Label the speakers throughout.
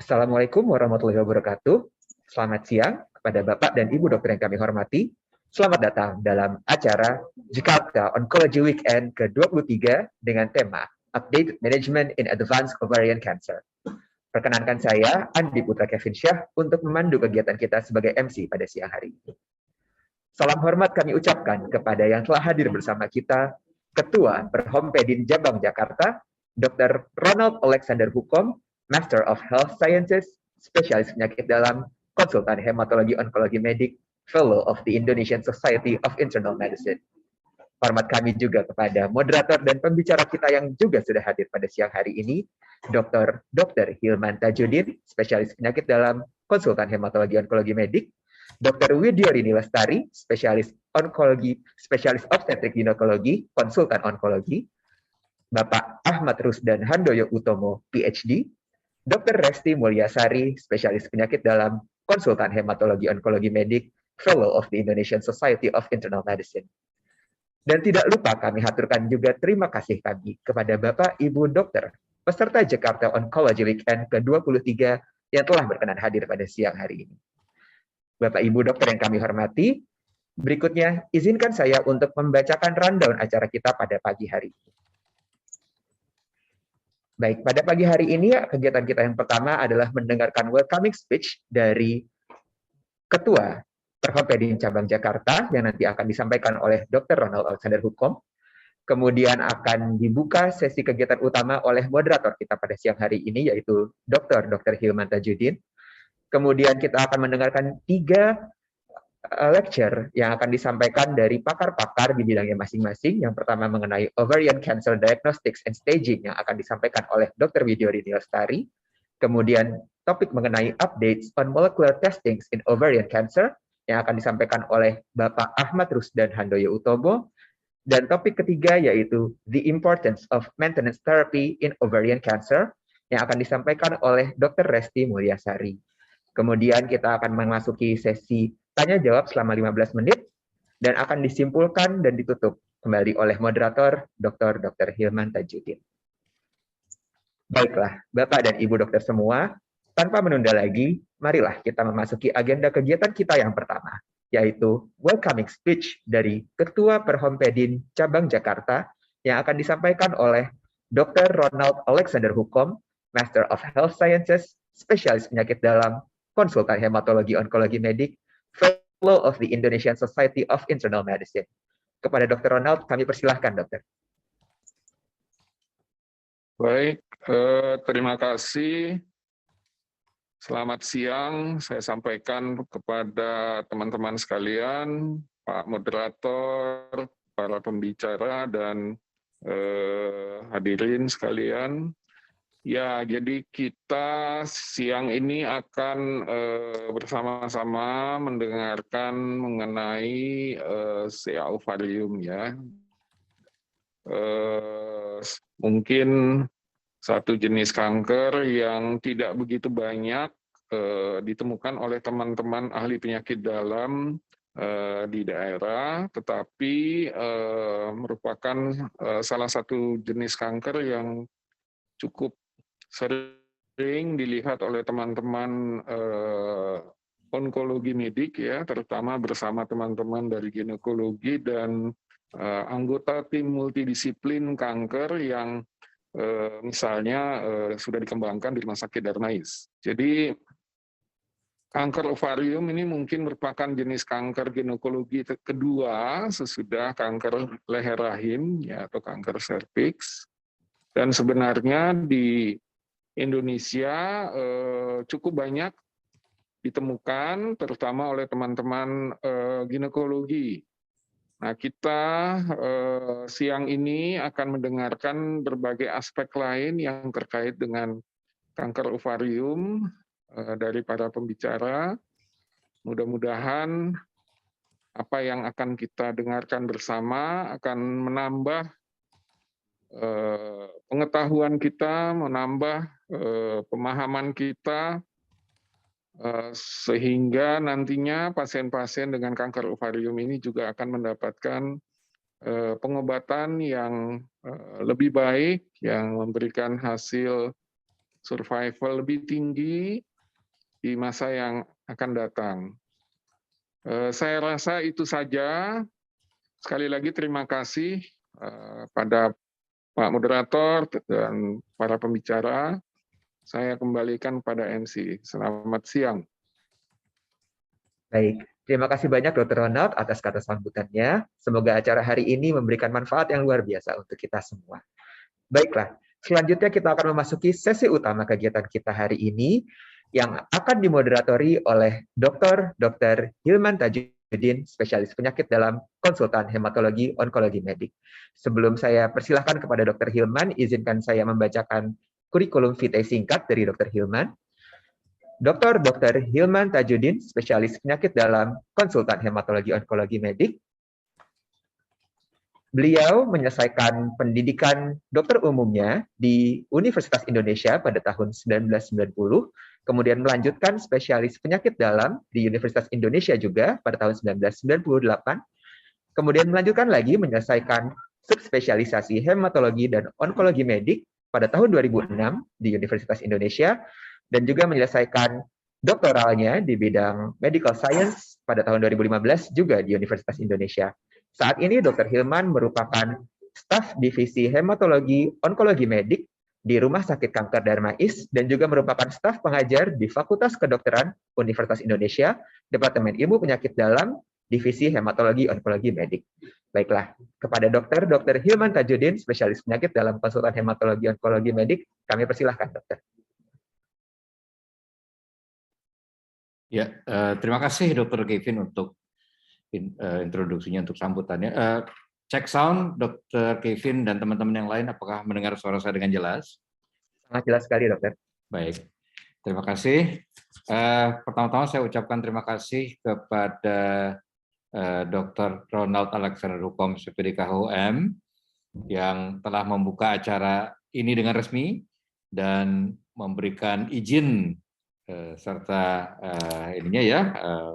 Speaker 1: Assalamualaikum warahmatullahi wabarakatuh. Selamat siang kepada Bapak dan Ibu dokter yang kami hormati. Selamat datang dalam acara Jakarta Oncology Weekend ke-23 dengan tema Updated Management in Advanced Ovarian Cancer. Perkenankan saya, Andi Putra Kevin Syah, untuk memandu kegiatan kita sebagai MC pada siang hari ini. Salam hormat kami ucapkan kepada yang telah hadir bersama kita, Ketua Perhompedin Cabang Jakarta, Dr. Ronald Alexander Hukom, Master of Health Sciences, Spesialis Penyakit Dalam, Konsultan Hematologi Onkologi Medik, Fellow of the Indonesian Society of Internal Medicine. Hormat kami juga kepada moderator dan pembicara kita yang juga sudah hadir pada siang hari ini, Dr. Hilman Tajudin, Spesialis Penyakit Dalam, Konsultan Hematologi Onkologi Medik, Dr. Widyorini Lestari, Spesialis Onkologi, Spesialis Obstetrik Ginekologi, Konsultan Onkologi, Bapak Ahmad Rusdan Handoyo Utomo, PhD, Dr. Resti Mulyasari, Spesialis Penyakit Dalam, Konsultan Hematologi Onkologi Medik, Fellow of the Indonesian Society of Internal Medicine. Dan tidak lupa kami haturkan juga terima kasih kami kepada Bapak Ibu Dokter, peserta Jakarta Oncology Weekend ke-23 yang telah berkenan hadir pada siang hari ini. Bapak Ibu Dokter yang kami hormati, berikutnya izinkan saya untuk membacakan rundown acara kita pada pagi hari ini. Baik, pada pagi hari ini kegiatan kita yang pertama adalah mendengarkan welcoming speech dari Ketua Perhompedin Cabang Jakarta yang nanti akan disampaikan oleh Dr. Ronald Alexander Hukom. Kemudian akan dibuka sesi kegiatan utama oleh moderator kita pada siang hari ini, yaitu Dr. Hilman Tajudin. Kemudian kita akan mendengarkan 3 lecture yang akan disampaikan dari pakar-pakar di bidangnya masing-masing. Yang pertama mengenai ovarian cancer diagnostics and staging yang akan disampaikan oleh Dr. Widyorini Lestari. Kemudian topik mengenai updates on molecular testings in ovarian cancer yang akan disampaikan oleh Bapak Ahmad Rusdan Handoyo Utomo. Dan topik ketiga yaitu the importance of maintenance therapy in ovarian cancer yang akan disampaikan oleh Dr. Resti Mulyasari. Kemudian kita akan memasuki sesi tanya jawab selama 15 menit dan akan disimpulkan dan ditutup kembali oleh moderator Dr. Hilman Tajudin. Baiklah, Bapak dan Ibu dokter semua, tanpa menunda lagi, marilah kita memasuki agenda kegiatan kita yang pertama, yaitu welcoming speech dari Ketua Perhompedin Cabang Jakarta yang akan disampaikan oleh Dr. Ronald Alexander Hukom, Master of Health Sciences, Spesialis Penyakit Dalam, Konsultan Hematologi Onkologi Medik, Fellow of the Indonesian Society of Internal Medicine. Kepada Dr. Ronald, kami persilahkan, Dokter.
Speaker 2: Baik, terima kasih. Selamat siang, saya sampaikan kepada teman-teman sekalian, Pak Moderator, para pembicara, dan hadirin sekalian. Ya, jadi kita siang ini akan bersama-sama mendengarkan mengenai CA ovarium ya. Mungkin satu jenis kanker yang tidak begitu banyak ditemukan oleh teman-teman ahli penyakit dalam di daerah, tetapi merupakan salah satu jenis kanker yang cukup sering dilihat oleh teman-teman onkologi medik ya, terutama bersama teman-teman dari ginekologi dan anggota tim multidisiplin kanker yang misalnya sudah dikembangkan di Rumah Sakit Darmais. Jadi kanker ovarium ini mungkin merupakan jenis kanker ginekologi kedua sesudah kanker leher rahim ya, atau kanker serviks. Dan sebenarnya di Indonesia cukup banyak ditemukan, terutama oleh teman-teman ginekologi. Nah, kita siang ini akan mendengarkan berbagai aspek lain yang terkait dengan kanker ovarium dari para pembicara. Mudah-mudahan apa yang akan kita dengarkan bersama akan menambah pengetahuan kita, menambah pemahaman kita, sehingga nantinya pasien-pasien dengan kanker ovarium ini juga akan mendapatkan pengobatan yang lebih baik, yang memberikan hasil survival lebih tinggi di masa yang akan datang. Saya rasa itu saja. Sekali lagi terima kasih pada Pak Moderator dan para pembicara. Saya kembalikan pada MC. Selamat siang.
Speaker 1: Baik, terima kasih banyak Dr. Ronald atas kata sambutannya. Semoga acara hari ini memberikan manfaat yang luar biasa untuk kita semua. Baiklah, selanjutnya kita akan memasuki sesi utama kegiatan kita hari ini yang akan dimoderatori oleh Dr. Hilman Tajuddin, spesialis penyakit dalam konsultan hematologi onkologi medik. Sebelum saya persilahkan kepada Dr. Hilman, izinkan saya membacakan kurikulum vitae singkat dari Dr. Hilman. Dr. Hilman Tajuddin, spesialis penyakit dalam konsultan hematologi onkologi medik. Beliau menyelesaikan pendidikan dokter umumnya di Universitas Indonesia pada tahun 1990, kemudian melanjutkan spesialis penyakit dalam di Universitas Indonesia juga pada tahun 1998, kemudian melanjutkan lagi menyelesaikan subspesialisasi hematologi dan onkologi medik pada tahun 2006 di Universitas Indonesia, dan juga menyelesaikan doktoralnya di bidang medical science pada tahun 2015 juga di Universitas Indonesia. Saat ini Dr. Hilman merupakan staf divisi hematologi onkologi medik di Rumah Sakit Kanker Darmais dan juga merupakan staf pengajar di Fakultas Kedokteran Universitas Indonesia, Departemen Ilmu Penyakit Dalam, Divisi Hematologi Onkologi Medik. Baiklah, kepada Dr. Hilman Tajuddin, spesialis penyakit dalam konsultan hematologi onkologi medik, kami persilahkan, dokter.
Speaker 3: Ya, terima kasih Dr. Kevin untuk introduksinya, untuk sambutannya. Cek sound, Dr. Kevin dan teman-teman yang lain, apakah mendengar suara saya dengan jelas?
Speaker 1: Sangat jelas sekali, dokter.
Speaker 3: Baik, terima kasih. Pertama-tama saya ucapkan terima kasih kepada Dr. Ronald Alexander Hukom, SPDK HUM, yang telah membuka acara ini dengan resmi dan memberikan izin serta ininya ya,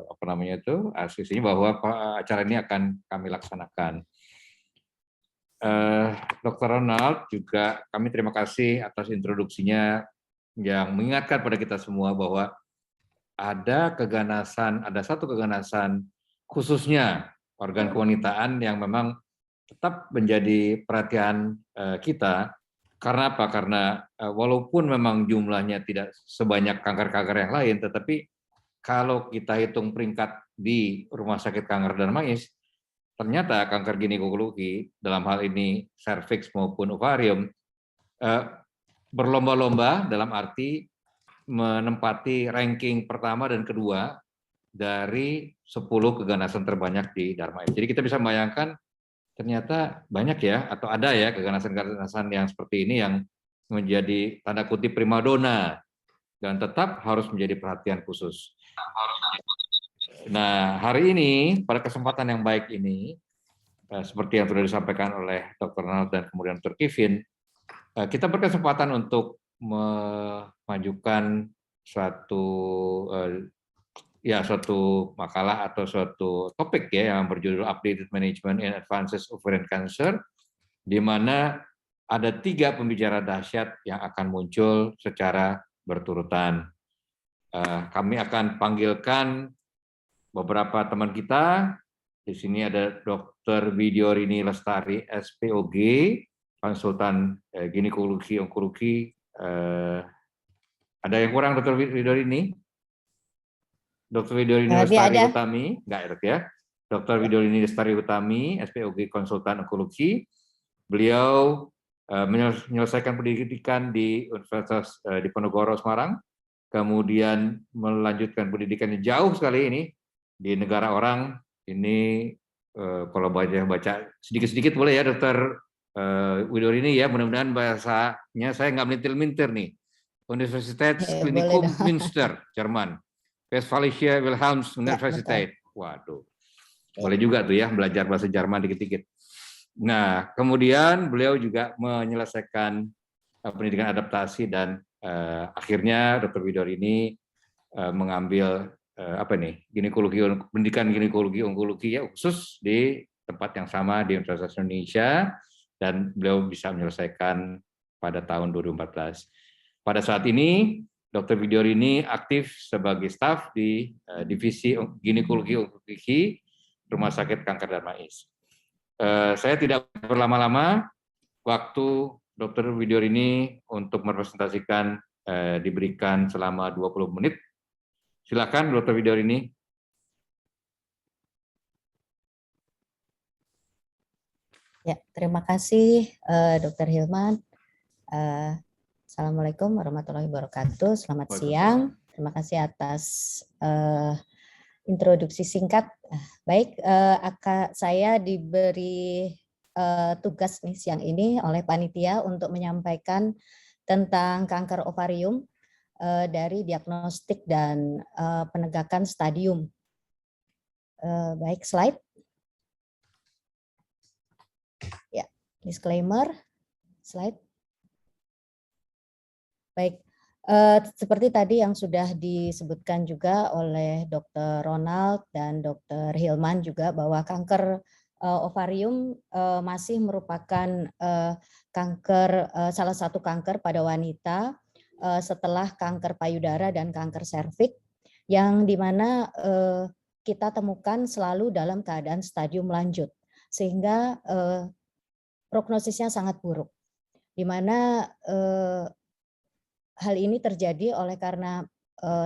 Speaker 3: apa namanya itu, asisinya bahwa acara ini akan kami laksanakan. Dr. Ronald juga kami terima kasih atas introduksinya yang mengingatkan pada kita semua bahwa ada satu keganasan khususnya organ kewanitaan yang memang tetap menjadi perhatian kita. Karena apa? Karena walaupun memang jumlahnya tidak sebanyak kanker-kanker yang lain, tetapi kalau kita hitung peringkat di Rumah Sakit Kanker Darmais, ternyata kanker ginekologi, dalam hal ini serviks maupun ovarium, berlomba-lomba dalam arti menempati ranking pertama dan kedua dari 10 keganasan terbanyak di Darmais. Jadi kita bisa membayangkan ternyata banyak ya, atau ada ya keganasan-keganasan yang seperti ini yang menjadi tanda kutip primadona dan tetap harus menjadi perhatian khusus. Nah, hari ini pada kesempatan yang baik ini, seperti yang sudah disampaikan oleh Dr. Ronald dan kemudian Dr. Kevin, kita berkesempatan untuk memajukan suatu makalah atau suatu topik ya yang berjudul Updated Management in Advances Ovarian Cancer, di mana ada 3 pembicara dahsyat yang akan muncul secara berturutan. Kami akan panggilkan beberapa teman kita. Di sini ada Dr. Widyorini Lestari, SPOG, konsultan ginekologi onkologi. Ada yang kurang, Dr. Widyorini? Dr. Widyorini Lestari Utami, enggak ya? Dr. Widyorini Lestari Utami, SPOG konsultan onkologi. Beliau menyelesaikan pendidikan di Universitas Diponegoro Semarang, kemudian melanjutkan pendidikannya jauh sekali ini di negara orang. Ini kalau baca sedikit-sedikit boleh ya Dokter Widorini ya, mudah-mudahan bahasanya saya nggak melintir-mintir nih. Universitätsklinikum
Speaker 4: Boleh dong.
Speaker 3: Münster, Jerman. Westfälische Wilhelms Universität. Waduh, boleh juga tuh ya belajar bahasa Jerman dikit-dikit. Nah, kemudian beliau juga menyelesaikan pendidikan adaptasi dan akhirnya Dr. Widorini mengambil pendidikan ginekologi onkologi ya khusus di tempat yang sama di Universitas Indonesia, dan beliau bisa menyelesaikan pada tahun 2014. Pada saat ini Dr. Widorini aktif sebagai staf di divisi ginekologi onkologi Rumah Sakit Kanker Darmais. Saya tidak berlama-lama, waktu Dr. Widorini untuk merepresentasikan diberikan selama 20 menit. Silakan Dr. Widorini.
Speaker 4: Ya, terima kasih Dr. Hilman. Assalamualaikum warahmatullahi wabarakatuh. Selamat siang. Terima kasih atas introduksi singkat. Baik, saya diberi tugas nih siang ini oleh panitia untuk menyampaikan tentang kanker ovarium dari diagnostik dan penegakan stadium. Baik, slide. Ya, disclaimer, slide. Baik, seperti tadi yang sudah disebutkan juga oleh Dr. Ronald dan Dr. Hilman juga bahwa kanker ovarium masih merupakan kanker salah satu kanker pada wanita setelah kanker payudara dan kanker serviks, yang dimana kita temukan selalu dalam keadaan stadium lanjut, sehingga prognosisnya sangat buruk, di mana hal ini terjadi oleh karena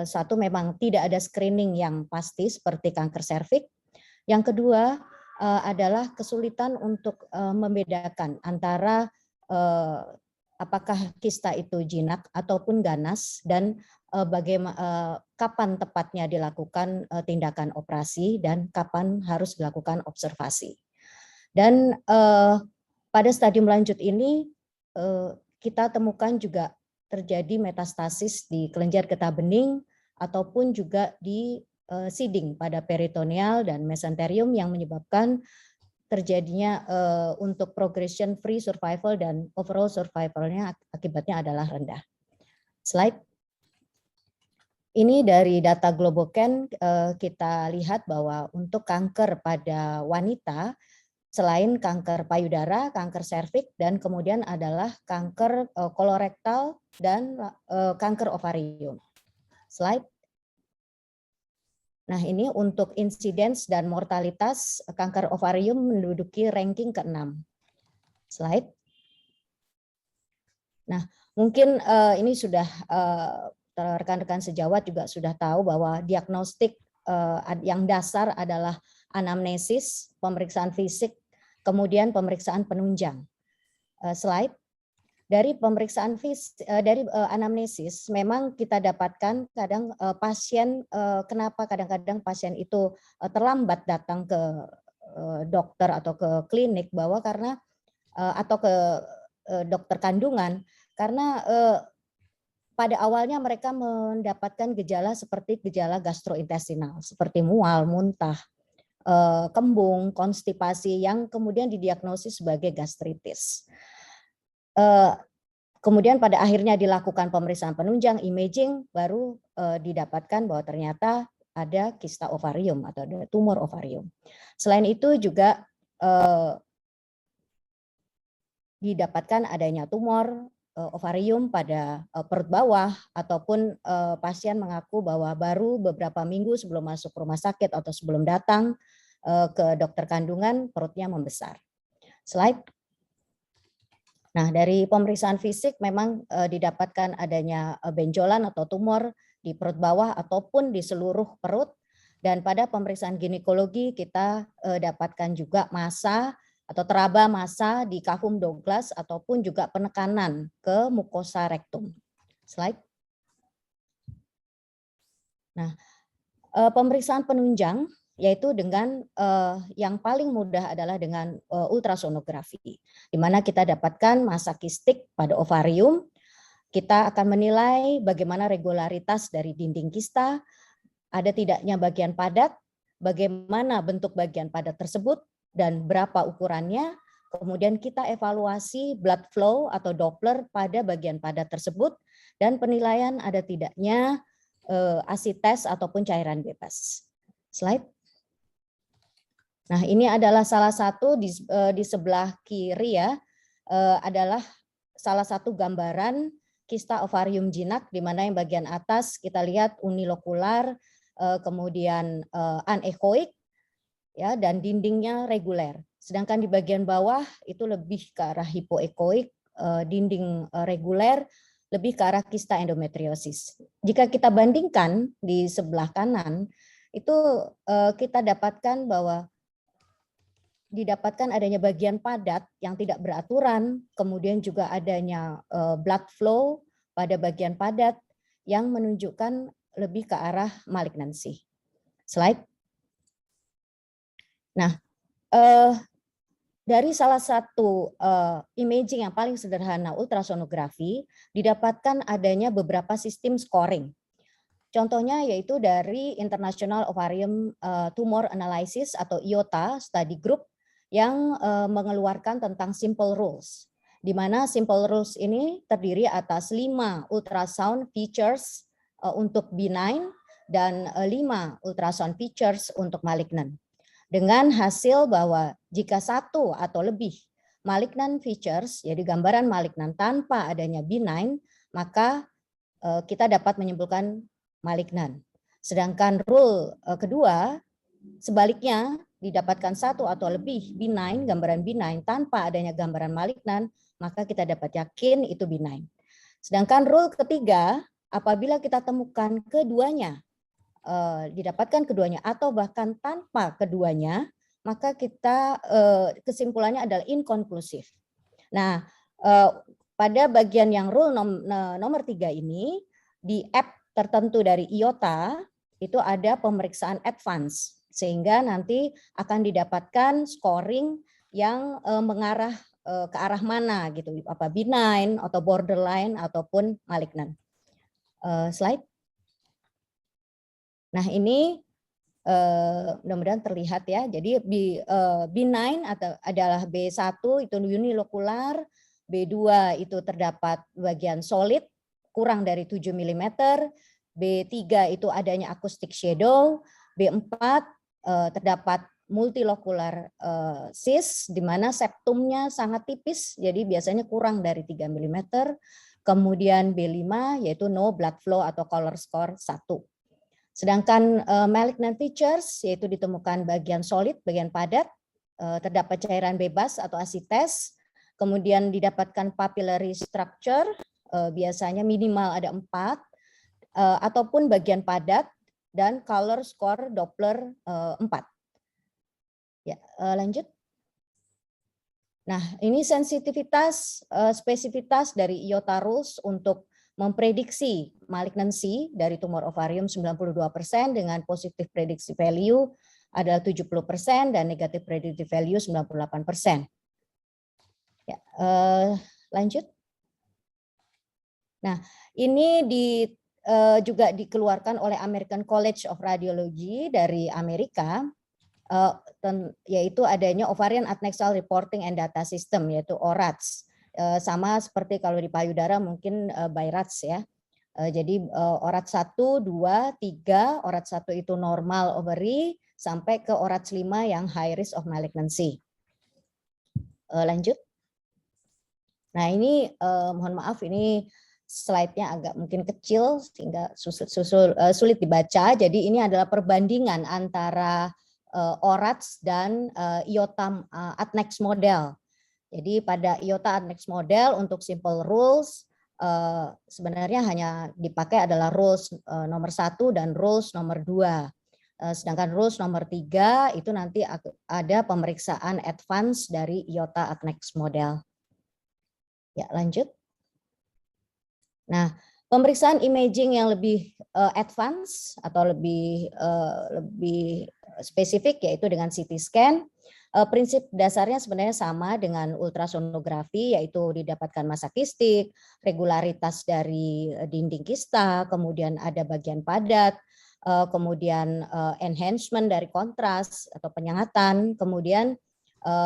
Speaker 4: satu, memang tidak ada screening yang pasti seperti kanker serviks. Yang kedua adalah kesulitan untuk membedakan antara apakah kista itu jinak ataupun ganas, dan bagaimana kapan tepatnya dilakukan tindakan operasi dan kapan harus dilakukan observasi. Dan pada stadium lanjut ini kita temukan juga terjadi metastasis di kelenjar getah bening ataupun juga di seeding pada peritoneal dan mesenterium, yang menyebabkan terjadinya untuk progression free survival dan overall survivalnya akibatnya adalah rendah. Slide. Ini dari data Globocan kita lihat bahwa untuk kanker pada wanita, selain kanker payudara, kanker serviks, dan kemudian adalah kanker kolorektal dan kanker ovarium. Slide. Nah, ini untuk insidence dan mortalitas kanker ovarium menduduki ranking ke-6. Slide. Nah, mungkin ini sudah rekan-rekan sejawat juga sudah tahu bahwa diagnostik yang dasar adalah anamnesis, pemeriksaan fisik, kemudian pemeriksaan penunjang. Slide. Dari pemeriksaan dari anamnesis, memang kita dapatkan kadang pasien, kenapa kadang-kadang pasien itu terlambat datang ke dokter atau ke klinik, bahwa karena atau ke dokter kandungan, karena pada awalnya mereka mendapatkan gejala seperti gejala gastrointestinal, seperti mual, muntah, kembung, konstipasi, yang kemudian didiagnosis sebagai gastritis. Kemudian pada akhirnya dilakukan pemeriksaan penunjang, imaging, baru didapatkan bahwa ternyata ada kista ovarium atau ada tumor ovarium. Selain itu juga didapatkan adanya tumor ovarium pada perut bawah, ataupun pasien mengaku bahwa baru beberapa minggu sebelum masuk rumah sakit atau sebelum datang ke dokter kandungan perutnya membesar. Slide. Nah, dari pemeriksaan fisik memang didapatkan adanya benjolan atau tumor di perut bawah ataupun di seluruh perut, dan pada pemeriksaan ginekologi kita dapatkan juga massa atau teraba massa di cavum Douglas ataupun juga penekanan ke mukosa rektum. Slide. Nah, pemeriksaan penunjang yaitu dengan yang paling mudah adalah dengan ultrasonografi, di mana kita dapatkan massa kistik pada ovarium. Kita akan menilai bagaimana regularitas dari dinding kista, ada tidaknya bagian padat, bagaimana bentuk bagian padat tersebut, dan berapa ukurannya. Kemudian kita evaluasi blood flow atau Doppler pada bagian padat tersebut, dan penilaian ada tidaknya asites ataupun cairan bebas. Slide. Nah, ini adalah salah satu di sebelah kiri ya, adalah salah satu gambaran kista ovarium jinak, di mana yang bagian atas kita lihat unilokular, kemudian anechoic, ya, dan dindingnya reguler. Sedangkan di bagian bawah itu lebih ke arah hipoechoic, dinding reguler, lebih ke arah kista endometriosis. Jika kita bandingkan di sebelah kanan, itu kita dapatkan bahwa didapatkan adanya bagian padat yang tidak beraturan, kemudian juga adanya blood flow pada bagian padat yang menunjukkan lebih ke arah malignansi. Slide. Nah, dari salah satu imaging yang paling sederhana, ultrasonografi, didapatkan adanya beberapa sistem scoring. Contohnya yaitu dari International Ovarium Tumor Analysis atau IOTA Study Group yang mengeluarkan tentang simple rules, di mana simple rules ini terdiri atas 5 ultrasound features untuk benign dan 5 ultrasound features untuk malignant. Dengan hasil bahwa jika 1 atau lebih malignant features, jadi gambaran malignant tanpa adanya benign, maka kita dapat menyimpulkan malignant. Sedangkan rule kedua, sebaliknya, didapatkan 1 atau lebih benign, gambaran benign tanpa adanya gambaran malignan, maka kita dapat yakin itu benign. Sedangkan rule ketiga, apabila kita temukan keduanya, didapatkan keduanya atau bahkan tanpa keduanya, maka kita kesimpulannya adalah inkonklusif. Nah, pada bagian yang rule nomor 3 ini, di app tertentu dari IOTA, itu ada pemeriksaan advance, sehingga nanti akan didapatkan scoring yang mengarah ke arah mana gitu, apa benign atau borderline ataupun malignant. Slide. Nah, ini mudah-mudahan terlihat ya. Jadi benign adalah B1 itu unilokular, B2 itu terdapat bagian solid kurang dari 7 mm, B3 itu adanya acoustic shadow, B4 terdapat multilokular cyst di mana septumnya sangat tipis, jadi biasanya kurang dari 3 mm. Kemudian B5 yaitu no blood flow atau color score 1. Sedangkan malignant features yaitu ditemukan bagian solid, bagian padat, terdapat cairan bebas atau asites, kemudian didapatkan papillary structure, biasanya minimal ada 4, ataupun bagian padat, dan color score Doppler 4. Ya, lanjut. Nah, ini sensitivitas, spesifitas dari IOTA rules untuk memprediksi malignansi dari tumor ovarium 92% dengan positive predictive value adalah 70% dan negative predictive value 98%. Ya, lanjut. Nah, ini juga dikeluarkan oleh American College of Radiology dari Amerika, yaitu adanya Ovarian Adnexal Reporting and Data System, yaitu ORADS. Sama seperti kalau di payudara mungkin BI-RADS ya. Jadi ORADS 1, 2, 3, ORADS 1 itu normal ovary, sampai ke ORADS 5 yang high risk of malignancy. Lanjut. Nah ini mohon maaf ini slide-nya agak mungkin kecil sehingga sulit dibaca. Jadi ini adalah perbandingan antara ORADS dan IOTA Adnex model. Jadi pada IOTA Adnex model untuk simple rules sebenarnya hanya dipakai adalah rules nomor 1 dan rules nomor 2. Sedangkan rules nomor 3 itu nanti ada pemeriksaan advance dari IOTA Adnex model. Ya, lanjut. Nah, pemeriksaan imaging yang lebih advance atau lebih spesifik, yaitu dengan CT scan. Prinsip dasarnya sebenarnya sama dengan ultrasonografi, yaitu didapatkan massa kistik, regularitas dari dinding kista, kemudian ada bagian padat, kemudian enhancement dari kontras atau penyengatan, kemudian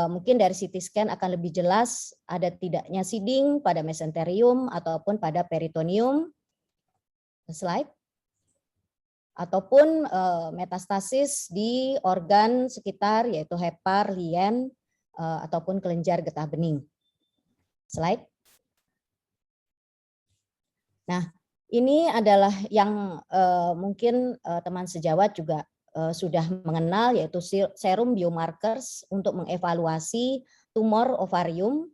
Speaker 4: mungkin dari CT scan akan lebih jelas ada tidaknya seeding pada mesenterium ataupun pada peritoneum. Slide. Ataupun metastasis di organ sekitar yaitu hepar, lien, ataupun kelenjar getah bening. Slide. Nah, ini adalah yang mungkin teman sejawat juga sudah mengenal, yaitu serum biomarkers untuk mengevaluasi tumor ovarium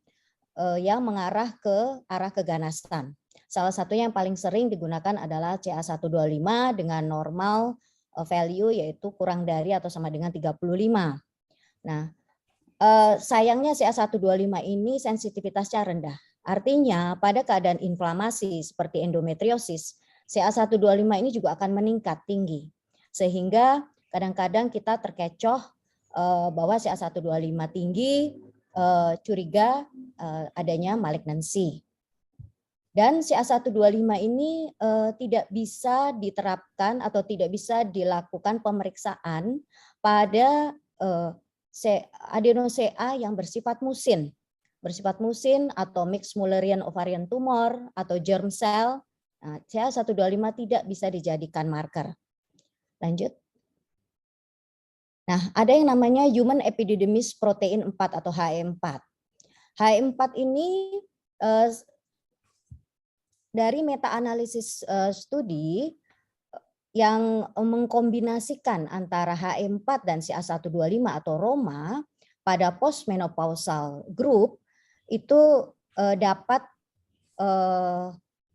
Speaker 4: yang mengarah ke arah keganasan. Salah satunya yang paling sering digunakan adalah CA125 dengan normal value yaitu kurang dari atau sama dengan 35. Nah, sayangnya CA125 ini sensitivitasnya rendah. Artinya pada keadaan inflamasi seperti endometriosis, CA125 ini juga akan meningkat tinggi. Sehingga kadang-kadang kita terkecoh bahwa CA125 tinggi, curiga adanya malignansi. Dan CA125 ini tidak bisa diterapkan atau tidak bisa dilakukan pemeriksaan pada adeno-CA yang bersifat musin. Bersifat musin atau mixed Mullerian ovarian tumor atau germ cell. Nah, CA125 tidak bisa dijadikan marker. Lanjut. Nah, ada yang namanya Human Epididymis Protein 4 atau HE4. HE4 ini dari meta-analisis studi yang mengkombinasikan antara HE4 dan CA125 atau Roma pada postmenopausal group itu dapat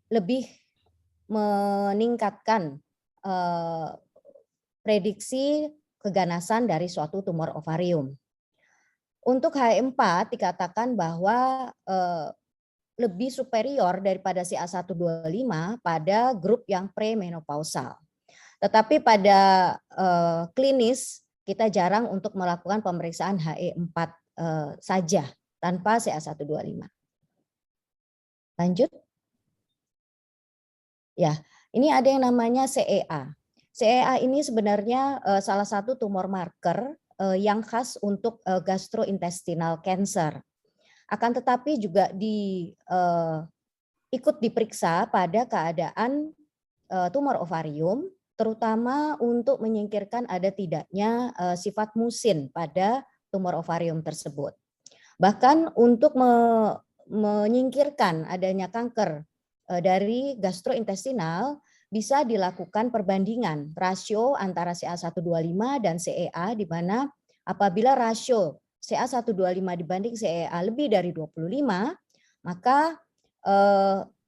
Speaker 4: lebih meningkatkan prediksi keganasan dari suatu tumor ovarium. Untuk HE4 dikatakan bahwa lebih superior daripada CA125 pada grup yang premenopausal. Tetapi pada klinis kita jarang untuk melakukan pemeriksaan HE4 saja tanpa CA125. Lanjut. Ya, ini ada yang namanya CEA. CEA ini sebenarnya salah satu tumor marker yang khas untuk gastrointestinal cancer. Akan tetapi juga ikut diperiksa pada keadaan tumor ovarium, terutama untuk menyingkirkan ada tidaknya sifat musin pada tumor ovarium tersebut. Bahkan untuk menyingkirkan adanya kanker dari gastrointestinal, bisa dilakukan perbandingan rasio antara CA125 dan CEA, di mana apabila rasio CA125 dibanding CEA lebih dari 25, maka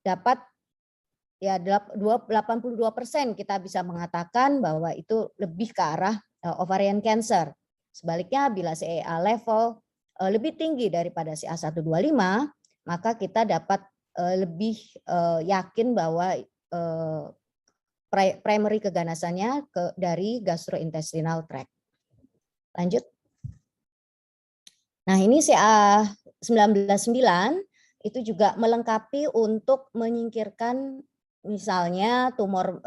Speaker 4: dapat ya 82% kita bisa mengatakan bahwa itu lebih ke arah ovarian cancer. Sebaliknya bila CEA level lebih tinggi daripada CA125, maka kita dapat lebih yakin bahwa primary keganasannya dari gastrointestinal tract. Lanjut. Nah, ini CA199 itu juga melengkapi untuk menyingkirkan misalnya tumor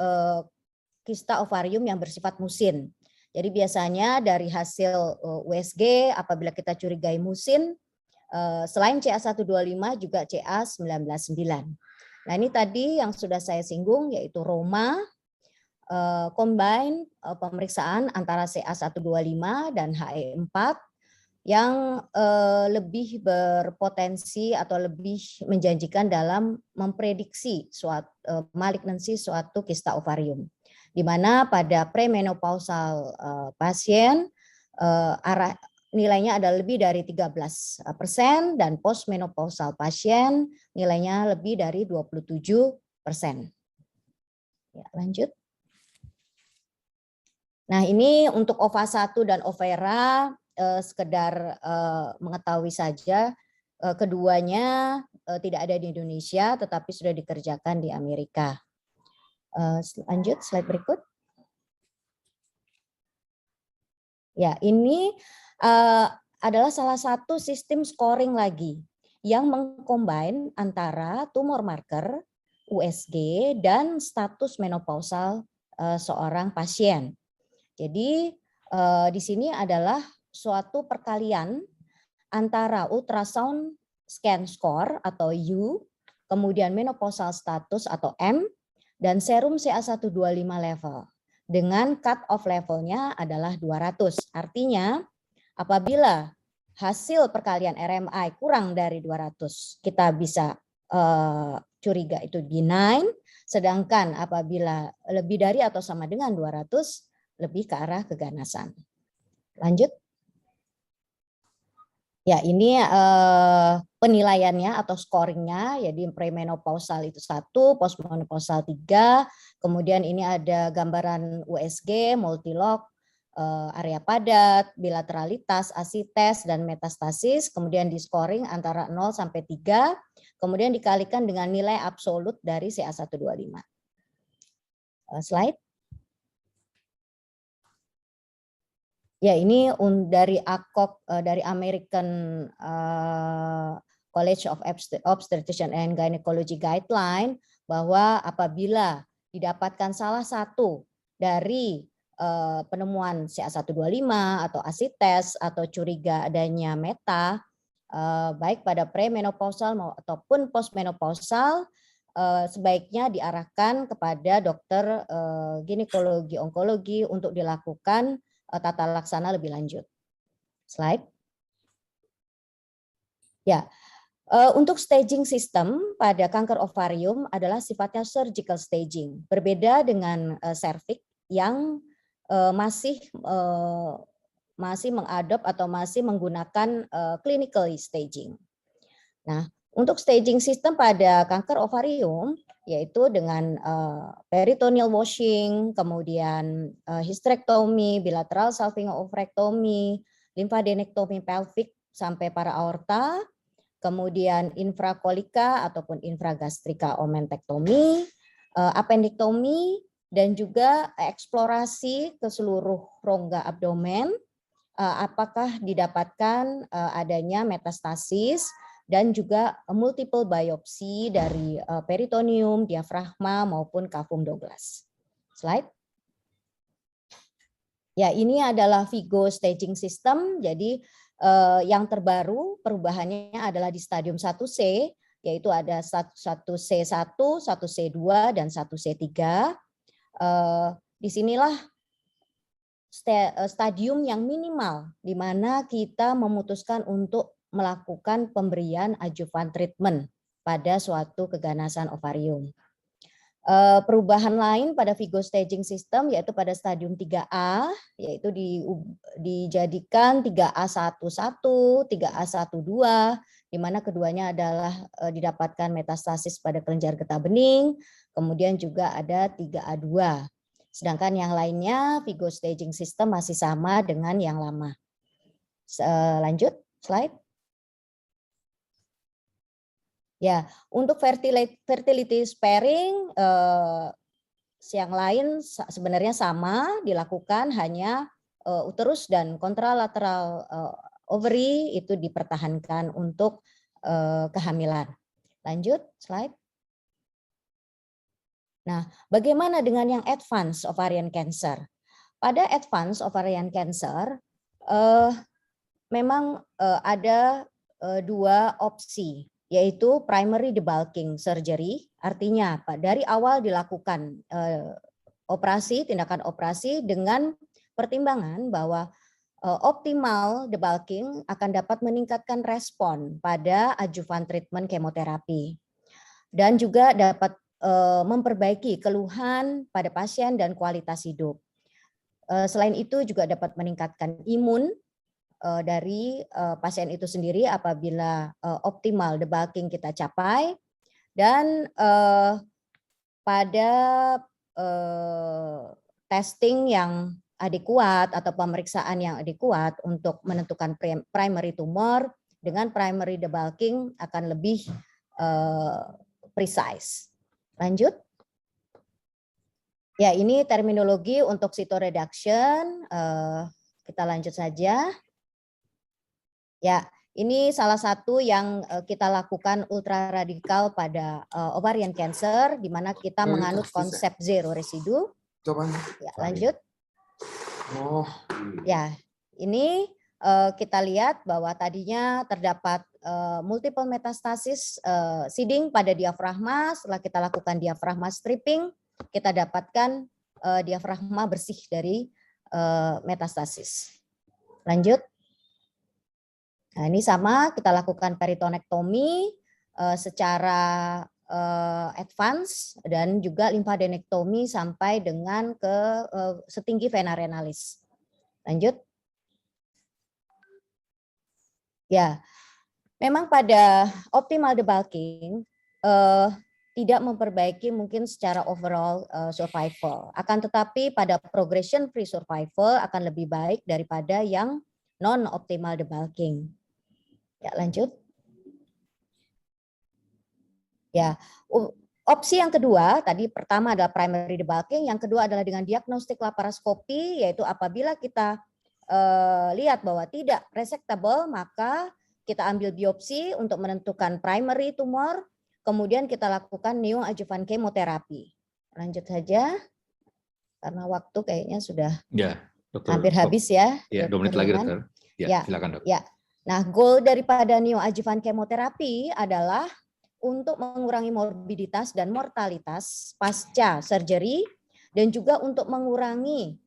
Speaker 4: kista ovarium yang bersifat musin. Jadi biasanya dari hasil USG apabila kita curigai musin, selain CA125 juga CA199. Nah, ini tadi yang sudah saya singgung yaitu Roma, combine pemeriksaan antara CA125 dan HE4 yang lebih berpotensi atau lebih menjanjikan dalam memprediksi suatu malignansi suatu kista ovarium, di mana pada premenopausal pasien arah nilainya ada lebih dari 13% dan postmenopausal pasien nilainya lebih dari 27%. Ya, lanjut. Nah, ini untuk OVA1 dan OVERA sekedar mengetahui saja, keduanya tidak ada di Indonesia tetapi sudah dikerjakan di Amerika. Lanjut slide berikut. Ya, ini adalah salah satu sistem scoring lagi yang mengcombine antara tumor marker, USG, dan status menopausal seorang pasien. Jadi di sini adalah suatu perkalian antara ultrasound scan score atau U, kemudian menopausal status atau M, dan serum CA125 level. Dengan cut off levelnya adalah 200. Artinya apabila hasil perkalian RMI kurang dari 200, kita bisa curiga itu benign, sedangkan apabila lebih dari atau sama dengan 200, lebih ke arah keganasan. Lanjut. Ya, ini penilaiannya atau scoringnya, jadi premenopausal itu 1, postmenopausal 3, kemudian ini ada gambaran USG, multilog, area padat, bilateralitas, asites, dan metastasis, kemudian di scoring antara 0 sampai 3, kemudian dikalikan dengan nilai absolut dari CA125. Slide. Ya, ini dari ACOG, dari American College of Obstetrician and Gynecology Guideline, bahwa apabila didapatkan salah satu dari penemuan CA125 atau asites atau curiga adanya meta, baik pada premenopausal ataupun postmenopausal, sebaiknya diarahkan kepada dokter ginekologi onkologi untuk dilakukan tata laksana lebih lanjut. Slide. Ya, untuk staging system pada kanker ovarium adalah sifatnya surgical staging, berbeda dengan cervix yang masih mengadop atau masih menggunakan clinical staging. Nah, untuk staging system pada kanker ovarium yaitu dengan peritoneal washing, kemudian hysterectomy, bilateral salpingo-oophorectomy, lymphadenectomy pelvic sampai para aorta, kemudian infrakolika ataupun infragastrika omentektomi, appendektomi, dan juga eksplorasi ke seluruh rongga abdomen, apakah didapatkan adanya metastasis, dan juga multiple biopsi dari peritoneum, diafragma, maupun cavum Douglas. Slide. Ya, ini adalah Vigo staging system. Jadi yang terbaru perubahannya adalah di stadium 1C, yaitu ada 1C1, 1C2, dan 1C3. Disinilah stadium yang minimal di mana kita memutuskan untuk melakukan pemberian adjuvan treatment pada suatu keganasan ovarium. Perubahan lain pada Vigo staging system yaitu pada stadium 3A, yaitu dijadikan 3A11, 3A12, di mana keduanya adalah didapatkan metastasis pada kelenjar getah bening, kemudian juga ada 3A2. Sedangkan yang lainnya Vigo staging system masih sama dengan yang lama. Lanjut, slide. Ya, untuk fertility sparing yang lain sebenarnya sama dilakukan, hanya uterus dan kontralateral ovary itu dipertahankan untuk kehamilan. Lanjut, slide. Nah, bagaimana dengan yang advanced ovarian cancer? Pada advanced ovarian cancer memang ada dua opsi, yaitu primary debulking surgery, artinya dari awal dilakukan tindakan operasi dengan pertimbangan bahwa optimal debulking akan dapat meningkatkan respon pada adjuvan treatment kemoterapi dan juga dapat memperbaiki keluhan pada pasien dan kualitas hidup. Selain itu juga dapat meningkatkan imun dari pasien itu sendiri apabila optimal debulking kita capai, dan pada testing yang adekuat atau pemeriksaan yang adekuat untuk menentukan primary tumor dengan primary debulking akan lebih precise. Lanjut. Ya, ini terminologi untuk cytoreduction. kita lanjut saja. Ya, ini salah satu yang kita lakukan ultraradikal pada ovarian cancer, di mana kita menganut konsep zero residu.
Speaker 5: Coba.
Speaker 4: Ya, lanjut.
Speaker 5: Oh.
Speaker 4: Ya, ini kita lihat bahwa tadinya terdapat multiple metastasis seeding pada diafragma. Setelah kita lakukan diafragma stripping, kita dapatkan diafragma bersih dari metastasis. Lanjut. Nah, ini sama, kita lakukan peritonektomi secara advance dan juga limfadenektomi sampai dengan ke setinggi vena renalis. Lanjut. Ya, memang pada optimal debulking tidak memperbaiki mungkin secara overall survival. Akan tetapi pada progression free survival akan lebih baik daripada yang non optimal debulking. Ya, lanjut. Ya, opsi yang kedua tadi pertama adalah primary debulking, yang kedua adalah dengan diagnostik laparoskopi, yaitu apabila kita lihat bahwa tidak resectable, maka kita ambil biopsi untuk menentukan primary tumor, kemudian kita lakukan neoadjuvant kemoterapi. Lanjut saja, karena waktu kayaknya sudah hampir habis ya.
Speaker 3: Ya, 2 menit lagi, dokter. Ya, silakan, dok.
Speaker 4: Ya. Nah, goal daripada neoadjuvant kemoterapi adalah untuk mengurangi morbiditas dan mortalitas pasca surgery dan juga untuk mengurangi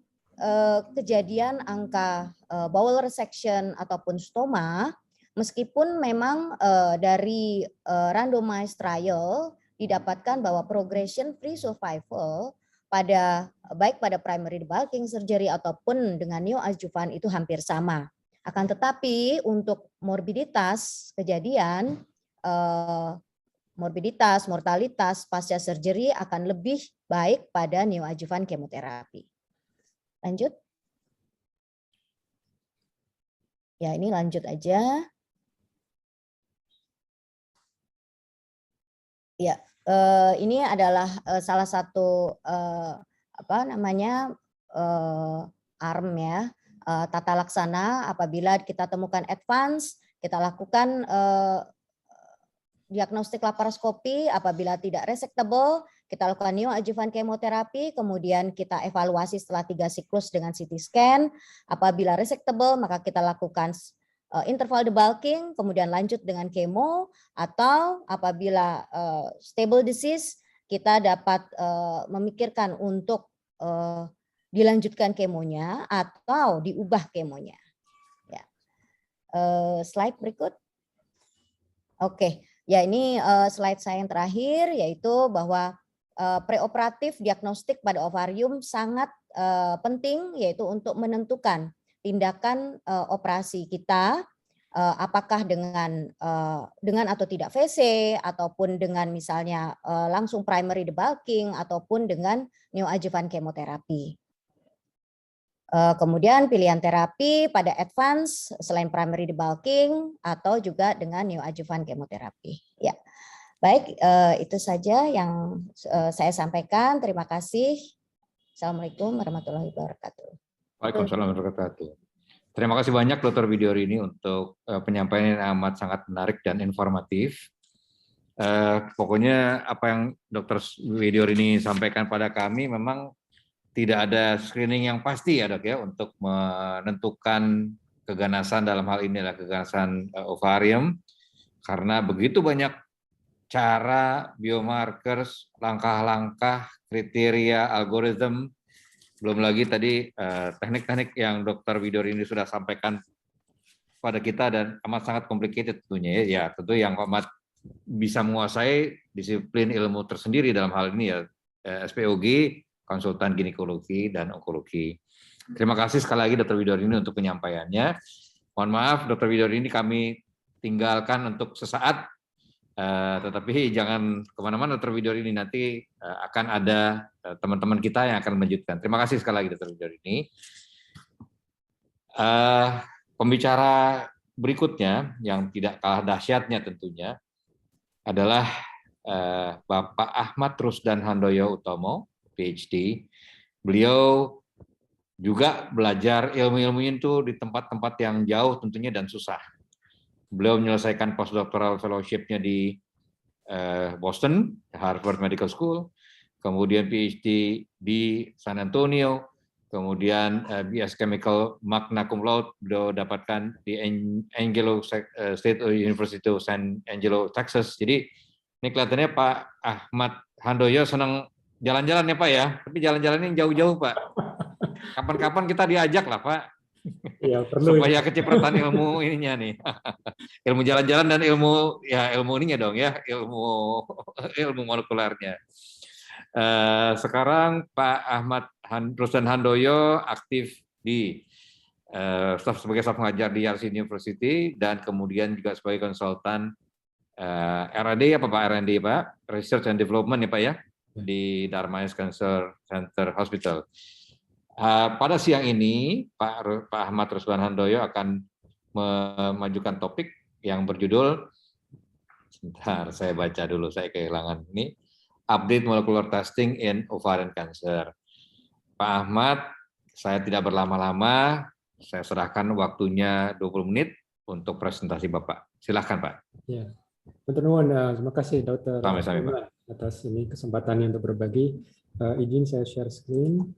Speaker 4: kejadian angka bowel resection ataupun stoma, meskipun memang dari randomized trial didapatkan bahwa progression free survival baik pada primary debulking surgery ataupun dengan neoadjuvant itu hampir sama. Akan tetapi untuk morbiditas kejadian morbiditas, mortalitas pasca surgery akan lebih baik pada neoadjuvant kemoterapi. Lanjut. Ya, ini lanjut aja. Ya, ini adalah salah satu arm ya, tata laksana apabila kita temukan advance, kita lakukan diagnostik laparoskopi, apabila tidak resectable, kita lakukan neoadjuvant kemoterapi, kemudian kita evaluasi setelah 3 siklus dengan CT scan. Apabila resectable, maka kita lakukan interval debulking, kemudian lanjut dengan kemo, atau apabila stable disease, kita dapat memikirkan untuk dilanjutkan kemonya atau diubah kemonya. Ya. Slide berikut. Oke. Ya, ini slide saya yang terakhir, yaitu bahwa preoperatif diagnostik pada ovarium sangat penting, yaitu untuk menentukan tindakan operasi kita, apakah dengan atau tidak VC, ataupun dengan misalnya langsung primary debulking, ataupun dengan neoadjuvant kemoterapi. Kemudian pilihan terapi pada advance selain primary debulking atau juga dengan neoadjuvant kemoterapi. Ya, baik, itu saja yang saya sampaikan. Terima kasih. Assalamualaikum warahmatullahi wabarakatuh.
Speaker 3: Waalaikumsalam warahmatullahi wabarakatuh. Terima kasih banyak Dr. Widiori untuk penyampaian yang amat sangat menarik dan informatif. Pokoknya apa yang Dr. Widiori sampaikan pada kami memang tidak ada screening yang pasti ya dok ya untuk menentukan keganasan, dalam hal ini adalah keganasan ovarium, karena begitu banyak cara, biomarkers, langkah-langkah, kriteria, algoritma, belum lagi tadi teknik-teknik yang Dr. Widiori ini sudah sampaikan pada kita dan amat sangat complicated tentunya ya, tentu yang amat bisa menguasai disiplin ilmu tersendiri dalam hal ini ya SPOG, konsultan ginekologi dan onkologi. Terima kasih sekali lagi Dr. Widiori untuk penyampaiannya. Mohon maaf Dr. Widiori kami tinggalkan untuk sesaat, tetapi jangan kemana-mana Dr. Widiori nanti akan ada teman-teman kita yang akan melanjutkan. Terima kasih sekali lagi Dr. Widiori. Pembicara berikutnya yang tidak kalah dahsyatnya tentunya adalah Bapak Ahmad Rusdan Handoyo Utomo, PhD. Beliau juga belajar ilmu-ilmu itu di tempat-tempat yang jauh tentunya dan susah. Beliau menyelesaikan postdoctoral fellowship-nya di Boston, Harvard Medical School, kemudian PhD di San Antonio, kemudian BS Chemical magna cum laude beliau dapatkan di Angelo State University of San Angelo, Texas. Jadi ini kelihatannya Pak Ahmad Handoyo senang jalan-jalan ya Pak ya, tapi jalan-jalan yang jauh-jauh Pak. Kapan-kapan kita diajak lah Pak.
Speaker 6: Ya, perlu
Speaker 3: supaya kecipratan ilmu ininya nih. Ilmu jalan-jalan dan ilmu ininya dong ya, ilmu molekulernya. Sekarang Pak Ahmad Rusdan Handoyo aktif di sebagai staf pengajar di Yale University dan kemudian juga sebagai konsultan R&D apa Pak, R&D Pak, Research and Development ya Pak ya, di Darmais Cancer Center Hospital. Pada siang ini Pak Ahmad Rusdan Handoyo akan memajukan topik yang berjudul, sebentar saya baca dulu, saya kehilangan ini, update molecular testing in ovarian cancer. Pak Ahmad, saya tidak berlama-lama, saya serahkan waktunya 20 menit untuk presentasi Bapak. Silakan Pak.
Speaker 6: Ya, terima kasih Dr.
Speaker 3: Sama-sama Pak.
Speaker 6: Atas ini kesempatannya untuk berbagi. Izin saya share screen.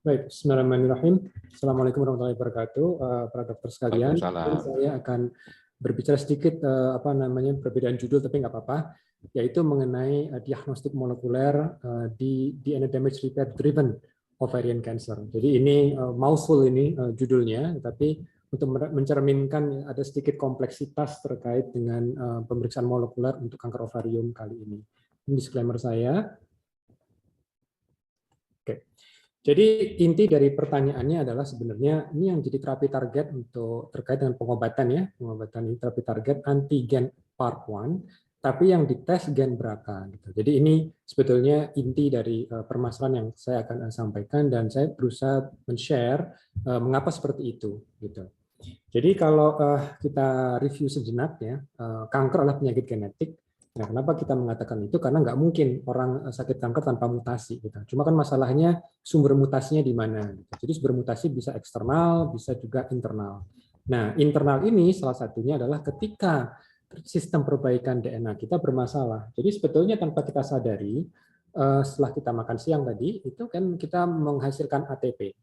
Speaker 6: Baik, bismillahirrahmanirrahim. Assalamualaikum warahmatullahi wabarakatuh, para dokter sekalian. Saya akan berbicara sedikit perbedaan judul, tapi nggak apa-apa, yaitu mengenai diagnostik molekuler di DNA damage repair driven ovarian cancer. Jadi ini mouthful ini judulnya, tapi untuk mencerminkan ada sedikit kompleksitas terkait dengan pemeriksaan molekuler untuk kanker ovarium kali ini. Ini disclaimer saya. Oke. Jadi inti dari pertanyaannya adalah sebenarnya ini yang jadi terapi target untuk terkait dengan pengobatan ya, pengobatan ini terapi target antigen PARP1, tapi yang dites gen BRCA. Gitu. Jadi ini sebetulnya inti dari permasalahan yang saya akan sampaikan dan saya berusaha men-share mengapa seperti itu. Gitu. Jadi kalau kita review sejenak ya, kanker adalah penyakit genetik. Nah, kenapa kita mengatakan itu? Karena nggak mungkin orang sakit kanker tanpa mutasi. Gitu. Cuma kan masalahnya sumber mutasinya di mana. Gitu. Jadi sumber mutasi bisa eksternal, bisa juga internal. Nah, internal ini salah satunya adalah ketika sistem perbaikan DNA kita bermasalah. Jadi sebetulnya tanpa kita sadari, setelah kita makan siang tadi, itu kan kita menghasilkan ATP.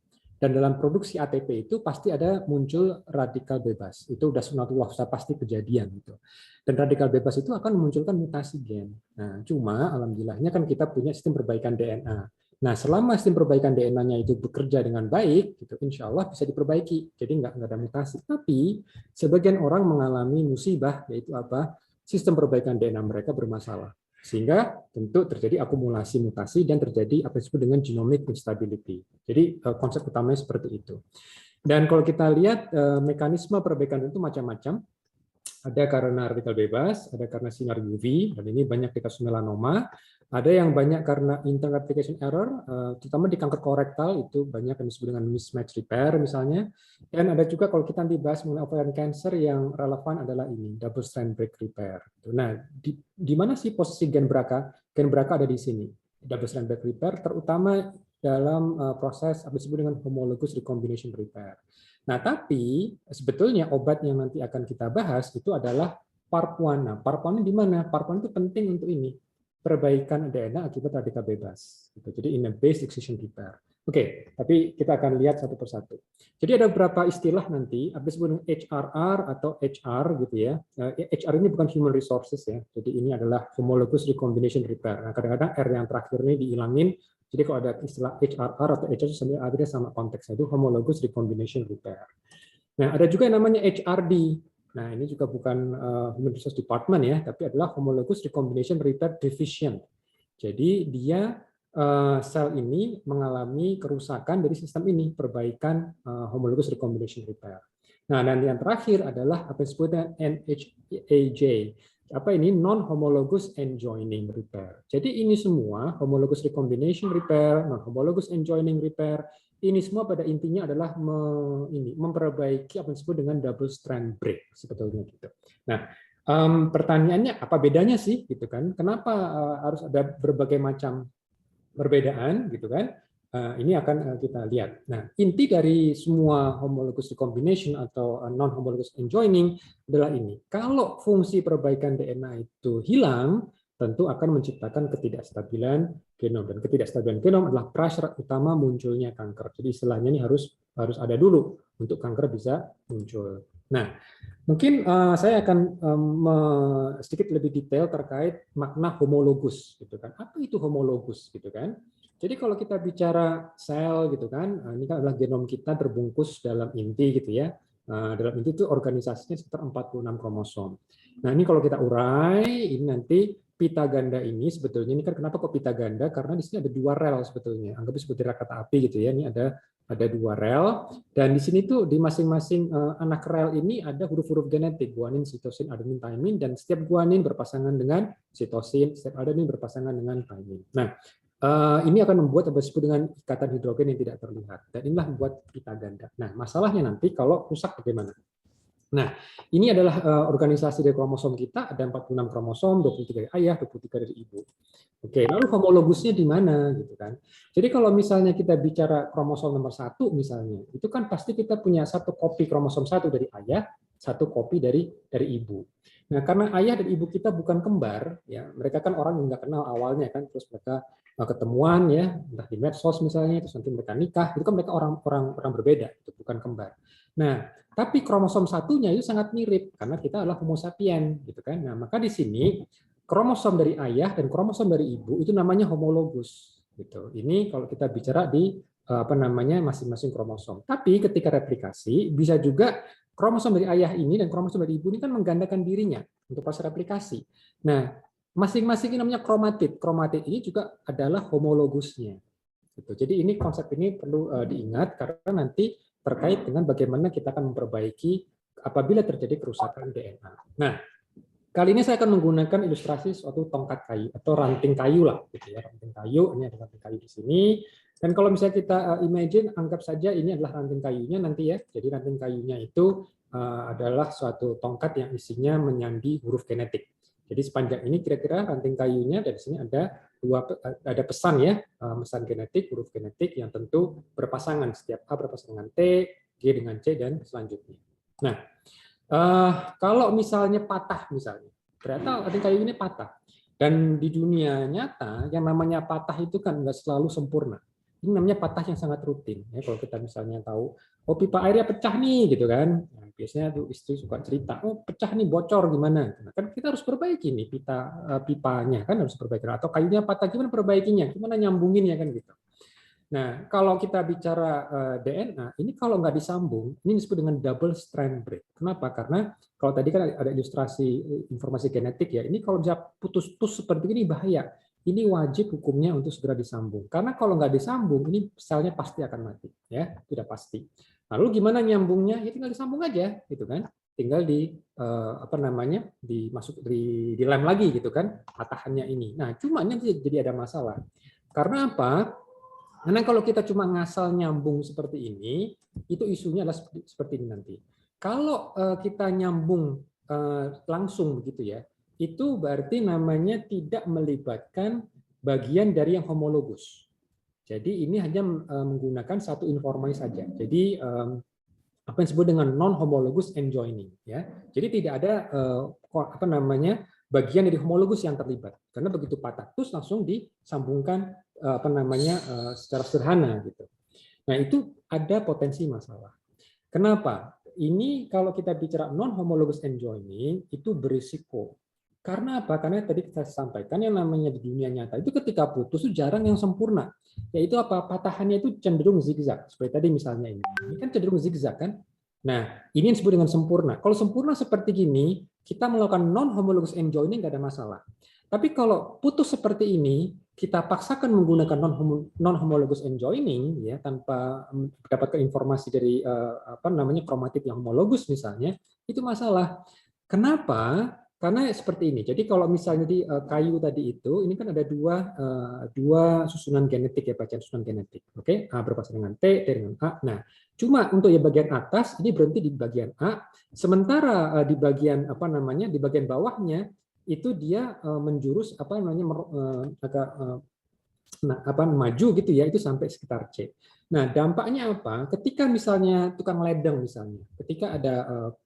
Speaker 6: Dan dalam produksi ATP itu pasti ada muncul radikal bebas. Itu udah sunatullah, sudah pasti kejadian gitu. Dan radikal bebas itu akan memunculkan mutasi gen. Nah, cuma alhamdulillahnya kan kita punya sistem perbaikan DNA. Nah, selama sistem perbaikan DNA-nya itu bekerja dengan baik, gitu, insya Allah bisa diperbaiki. Jadi nggak ada mutasi. Tapi sebagian orang mengalami musibah, yaitu apa? Sistem perbaikan DNA mereka bermasalah. Sehingga tentu terjadi akumulasi mutasi dan terjadi apa yang disebut dengan genomic instability. Jadi konsep utamanya seperti itu. Dan kalau kita lihat mekanisme perbaikan itu macam-macam. Ada karena radikal bebas, ada karena sinar UV, dan ini banyak di kasus melanoma. Ada yang banyak karena internal replication error, terutama di kanker korektal itu banyak yang disebut dengan mismatch repair misalnya. Dan ada juga kalau kita nanti bahas mengenai ovarian cancer yang relevan adalah ini, double strand break repair. Nah, di mana sih posisi gen BRCA? Gen BRCA ada di sini, double strand break repair, terutama dalam proses apa disebut dengan homologous recombination repair. Nah, tapi sebetulnya obat yang nanti akan kita bahas itu adalah PARP1. Nah, PARP1 di mana? PARP1 itu penting untuk ini, perbaikan DNA akibat radikal bebas. Jadi in a base excision repair. Oke, tapi kita akan lihat satu persatu. Jadi ada beberapa istilah nanti, apa disebut dengan HRR atau HR gitu ya. HR ini bukan human resources ya. Jadi ini adalah homologous recombination repair. Nah, kadang-kadang R yang terakhir ini dihilangin. Jadi kalau ada istilah HRR atau HR sebenarnya akhirnya sama konteksnya, itu homologous recombination repair. Nah, ada juga yang namanya HRD. Nah, ini juga bukan Human Resource Department ya, tapi adalah homologous recombination repair deficient. Jadi dia sel ini mengalami kerusakan dari sistem ini, perbaikan homologous recombination repair. Nah, dan yang terakhir adalah apa yang disebut NHAJ. Apa ini? Non-homologous end joining repair. Jadi ini semua homologous recombination repair, non-homologous end joining repair, ini semua pada intinya adalah memperbaiki apa yang disebut dengan double strand break sebetulnya gitu. Nah, Pertanyaannya apa bedanya sih gitu kan? Kenapa harus ada berbagai macam perbedaan gitu kan? Ini akan kita lihat. Nah, inti dari semua homologous recombination atau non-homologous enjoining adalah ini. Kalau fungsi perbaikan DNA itu hilang, tentu akan menciptakan ketidakstabilan genom. Dan ketidakstabilan genom adalah prasyarat utama munculnya kanker. Jadi istilahnya ini harus ada dulu untuk kanker bisa muncul. Nah, mungkin saya akan sedikit lebih detail terkait makna homologus, gitu kan? Apa itu homologus, gitu kan? Jadi kalau kita bicara sel, gitu kan, ini kan adalah genom kita terbungkus dalam inti, gitu ya. Dalam inti itu organisasinya sekitar 46 kromosom. Nah, ini kalau kita urai, ini nanti pita ganda ini sebetulnya ini kan kenapa kok pita ganda? Karena di sini ada 2 rel sebetulnya. Anggap seperti kata api, gitu ya. Ini ada 2 rel, dan di sini tuh di masing-masing anak rel ini ada huruf-huruf genetik, guanin, sitosin, adenin, timin, dan setiap guanin berpasangan dengan sitosin, setiap adenin berpasangan dengan timin. Nah, ini akan membuat apa disebut dengan ikatan hidrogen yang tidak terlihat, dan inilah membuat pita ganda. Nah, masalahnya nanti kalau rusak bagaimana? Nah, ini adalah organisasi dari kromosom kita, ada 46 kromosom, 23 dari ayah, 23 dari ibu. Oke, lalu homologusnya di mana gitu kan? Jadi kalau misalnya kita bicara kromosom nomor 1 misalnya, itu kan pasti kita punya 1 kopi kromosom 1 dari ayah, 1 kopi dari ibu. Nah, karena ayah dan ibu kita bukan kembar, ya mereka kan orang yang nggak kenal awalnya kan, terus mereka ketemuan ya, entah di medsos misalnya, terus nanti mereka nikah, itu kan mereka orang berbeda, itu bukan kembar. Nah, tapi kromosom satunya itu sangat mirip karena kita adalah Homo sapien, gitu kan? Nah, maka di sini kromosom dari ayah dan kromosom dari ibu itu namanya homologus, gitu. Ini kalau kita bicara di masing-masing kromosom. Tapi ketika replikasi bisa juga kromosom dari ayah ini dan kromosom dari ibu ini kan menggandakan dirinya untuk proses replikasi. Nah, masing-masing ini namanya kromatid. Kromatid ini juga adalah homologusnya. Gitu. Jadi ini konsep ini perlu diingat karena nanti terkait dengan bagaimana kita akan memperbaiki apabila terjadi kerusakan DNA. Nah, kali ini saya akan menggunakan ilustrasi suatu tongkat kayu atau ranting kayu lah, gitu ya. Ranting kayu, ini ada ranting kayu di sini. Dan kalau misalnya kita imagine, anggap saja ini adalah ranting kayunya nanti ya. Jadi ranting kayunya itu adalah suatu tongkat yang isinya menyandi huruf genetik. Jadi sepanjang ini kira-kira ranting kayunya, dan di sini ada pesan ya, pesan genetik, huruf genetik yang tentu berpasangan, setiap A berpasangan T, G dengan C, dan selanjutnya. Nah, kalau misalnya patah misalnya, ternyata ranting kayu ini patah. Dan di dunia nyata, yang namanya patah itu kan nggak selalu sempurna. Ini namanya patah yang sangat rutin. Ya, kalau kita misalnya tahu, oh pipa airnya pecah nih, gitu kan. Nah, biasanya tuh istri suka cerita, oh pecah nih, bocor gimana. Nah, kan kita harus perbaiki nih pipanya, kan harus perbaiki. Atau kayunya patah, gimana perbaikinya? Gimana nyambunginnya kan gitu. Nah, kalau kita bicara DNA, ini kalau nggak disambung, ini disebut dengan double strand break. Kenapa? Karena kalau tadi kan ada ilustrasi informasi genetik ya, ini kalau bisa putus-putus seperti ini bahaya. Ini wajib hukumnya untuk segera disambung. Karena kalau nggak disambung, ini selnya pasti akan mati, ya, sudah pasti. Lalu gimana nyambungnya? Ya tinggal disambung aja, gitu kan? Tinggal di lem lagi, gitu kan? Patahannya ini. Nah, cuma ini jadi ada masalah. Karena apa? Karena kalau kita cuma ngasal nyambung seperti ini, itu isunya adalah seperti ini nanti. Kalau kita nyambung langsung begitu ya, itu berarti namanya tidak melibatkan bagian dari yang homologus. Jadi ini hanya menggunakan satu informasi saja. Jadi apa yang disebut dengan non-homologous enjoining. Ya. Jadi tidak ada bagian dari homologus yang terlibat. Karena begitu patah, terus langsung disambungkan secara sederhana gitu. Nah, itu ada potensi masalah. Kenapa? Ini kalau kita bicara non-homologous enjoining itu berisiko. Karena apa? Karena tadi saya sampaikan yang namanya di dunia nyata itu ketika putus itu jarang yang sempurna. Yaitu apa? Patahannya itu cenderung zigzag. Seperti tadi misalnya ini. Ini kan cenderung zigzag kan? Nah, ini yang disebut dengan sempurna. Kalau sempurna seperti gini, kita melakukan non-homologous enjoining nggak ada masalah. Tapi kalau putus seperti ini, kita paksakan menggunakan non-homologous enjoining ya tanpa mendapatkan informasi dari kromatid yang homologus misalnya, itu masalah. Kenapa? Karena seperti ini. Jadi kalau misalnya di kayu tadi itu, ini kan ada dua susunan genetik ya, bacaan susunan genetik. Oke, A berpasangan dengan T dengan A. Nah, cuma untuk yang bagian atas ini berhenti di bagian A, sementara di bagian apa namanya di bagian bawahnya itu dia menjurus apa namanya agak maju gitu ya, itu sampai sekitar C. Nah, dampaknya apa? Ketika misalnya tukang ledeng misalnya, ketika ada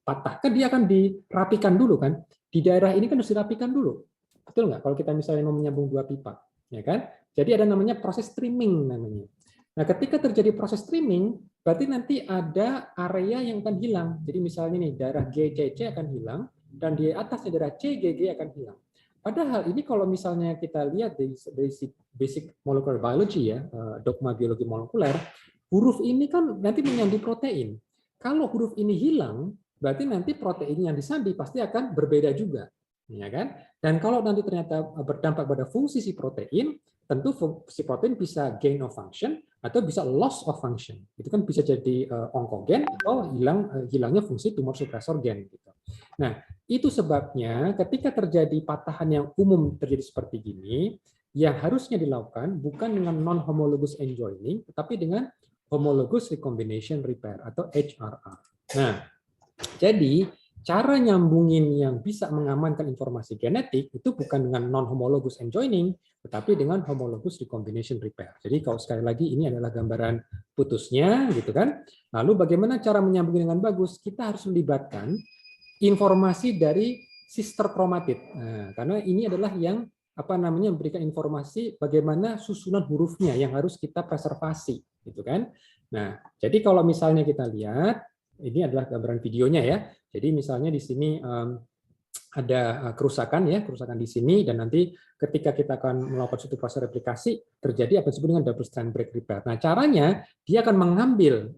Speaker 6: patah, kan dia akan dirapikan dulu kan? Di daerah ini kan harus dirapikan dulu. Betul nggak? Kalau kita misalnya mau menyambung dua pipa, ya kan? Jadi ada namanya proses trimming namanya. Nah, ketika terjadi proses trimming, berarti nanti ada area yang akan hilang. Jadi misalnya nih, daerah GCC akan hilang, dan di atasnya daerah CGG akan hilang. Padahal ini kalau misalnya kita lihat dari basic molecular biology ya, dogma biologi molekuler, huruf ini kan nanti menyandi protein. Kalau huruf ini hilang, berarti nanti protein yang disandi pasti akan berbeda juga, ya kan? Dan kalau nanti ternyata berdampak pada fungsi si protein, tentu si protein bisa gain of function atau bisa loss of function. Itu kan bisa jadi onkogen atau hilangnya fungsi tumor suppressor gen gitu. Nah, itu sebabnya ketika terjadi patahan yang umum terjadi seperti gini, yang harusnya dilakukan bukan dengan non-homologous end joining, tetapi dengan homologous recombination repair atau HRR. Nah, jadi cara nyambungin yang bisa mengamankan informasi genetik itu bukan dengan non-homologous end joining, tetapi dengan homologous recombination repair. Jadi kalau sekali lagi ini adalah gambaran putusnya, gitu kan? Lalu bagaimana cara menyambungin dengan bagus? Kita harus melibatkan informasi dari sister chromatid. Nah, karena ini adalah yang memberikan informasi bagaimana susunan hurufnya yang harus kita preservasi, gitu kan? Nah, jadi kalau misalnya kita lihat, ini adalah gambaran videonya ya. Jadi misalnya di sini ada kerusakan ya, kerusakan di sini, dan nanti ketika kita akan melakukan suatu proses replikasi terjadi apa disebut dengan double strand break repair. Nah, caranya dia akan mengambil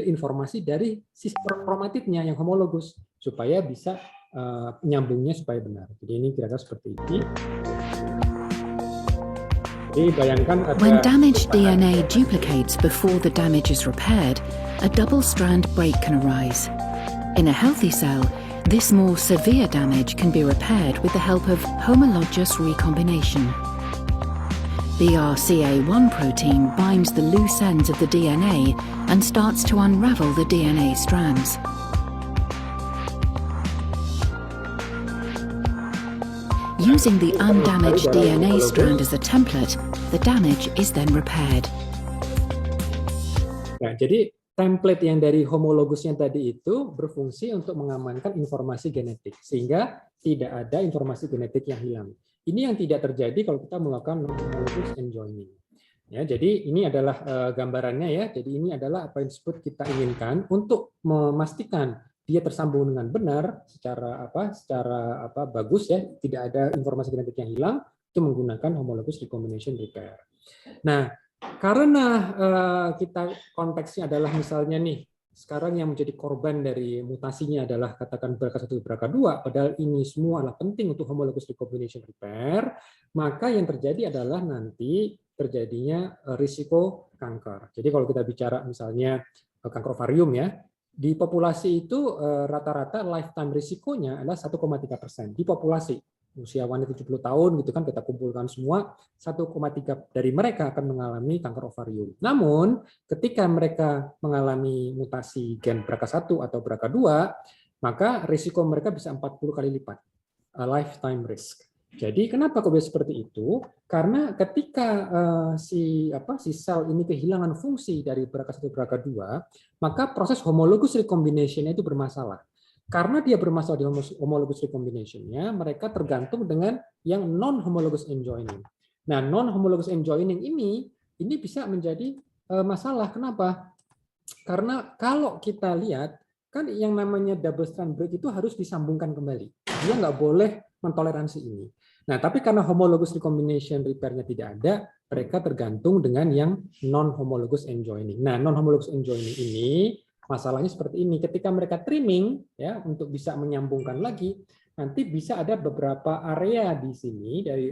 Speaker 6: informasi dari sister chromatidnya yang homologus supaya bisa nyambungnya supaya benar. Jadi ini kira-kira seperti ini. Jadi bayangkan ada
Speaker 7: When damaged DNA duplicates before the damage is repaired, a double strand break can arise. In a healthy cell, this more severe damage can be repaired with the help of homologous recombination. BRCA1 protein binds the loose ends of the DNA and starts to unravel the DNA strands. Using the undamaged DNA strand as a template, the damage is then repaired.
Speaker 6: Nah, jadi template yang dari homologusnya tadi itu berfungsi untuk mengamankan informasi genetik, sehingga tidak ada informasi genetik yang hilang. Ini yang tidak terjadi kalau kita melakukan non-homologous end joining. Ya, jadi ini adalah gambarannya ya. Jadi ini adalah apa yang disebut kita inginkan untuk memastikan dia tersambung dengan benar secara bagus ya, tidak ada informasi genetik yang hilang, itu menggunakan homologous recombination repair. Nah, karena kita konteksnya adalah misalnya nih, sekarang yang menjadi korban dari mutasinya adalah katakan BRCA1 BRCA2, padahal ini semua adalah penting untuk homologous recombination repair, maka yang terjadi adalah nanti terjadinya risiko kanker. Jadi kalau kita bicara misalnya kanker ovarium ya, di populasi itu rata-rata lifetime risikonya adalah 1,3% di populasi. Usia wanita 70 tahun gitu kan, kita kumpulkan semua, 1,3 dari mereka akan mengalami kanker ovarium. Namun ketika mereka mengalami mutasi gen BRCA1 atau BRCA2, maka risiko mereka bisa 40 kali lipat lifetime risk. Jadi kenapa kok bisa seperti itu? Karena ketika si sel ini kehilangan fungsi dari BRCA1 BRCA2, maka proses homologous recombination-nya itu bermasalah. Karena dia bermasalah di homologous recombination-nya, mereka tergantung dengan yang non-homologous end joining. Nah, non-homologous end joining ini bisa menjadi masalah. Kenapa? Karena kalau kita lihat, kan yang namanya double strand break itu harus disambungkan kembali. Dia nggak boleh mentoleransi ini. Nah, tapi karena homologous recombination repair-nya tidak ada, mereka tergantung dengan yang non-homologous end joining. Nah, non-homologous end joining ini masalahnya seperti ini. Ketika mereka trimming ya untuk bisa menyambungkan lagi, nanti bisa ada beberapa area di sini dari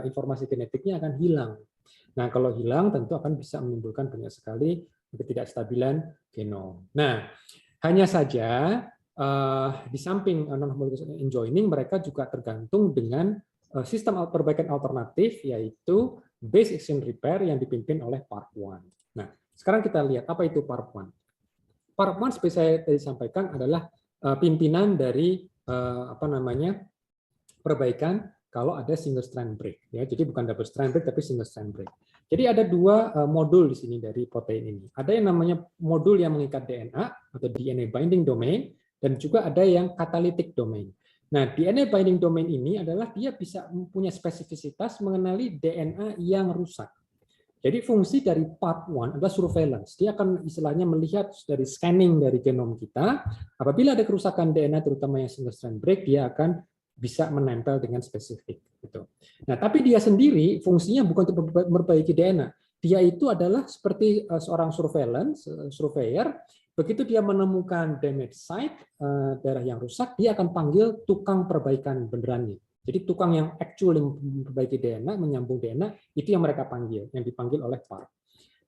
Speaker 6: informasi genetiknya akan hilang. Nah, kalau hilang tentu akan bisa menimbulkan banyak sekali ketidakstabilan genom. Nah, hanya saja di samping non-homologous enjoining, mereka juga tergantung dengan sistem perbaikan alternatif, yaitu base exchange repair yang dipimpin oleh PARP1. Nah, sekarang kita lihat apa itu PARP1. PARP1 seperti saya tadi sampaikan adalah pimpinan dari perbaikan kalau ada single strand break, ya. Jadi bukan double strand break tapi single strand break. Jadi ada dua modul di sini dari protein ini. Ada yang namanya modul yang mengikat DNA atau DNA binding domain, dan juga ada yang catalytic domain. Nah, DNA binding domain ini adalah dia bisa mempunyai spesifisitas mengenali DNA yang rusak. Jadi fungsi dari PARP1 adalah surveillance. Dia akan istilahnya melihat dari scanning dari genom kita. Apabila ada kerusakan DNA, terutama yang single strand break, dia akan bisa menempel dengan spesifik. Gitu. Nah, tapi dia sendiri fungsinya bukan untuk memperbaiki DNA. Dia itu adalah seperti seorang surveyor. Begitu dia menemukan damage site, daerah yang rusak, dia akan panggil tukang perbaikan benerannya. Jadi tukang yang actually memperbaiki DNA, menyambung DNA, itu yang mereka panggil, yang dipanggil oleh PARP.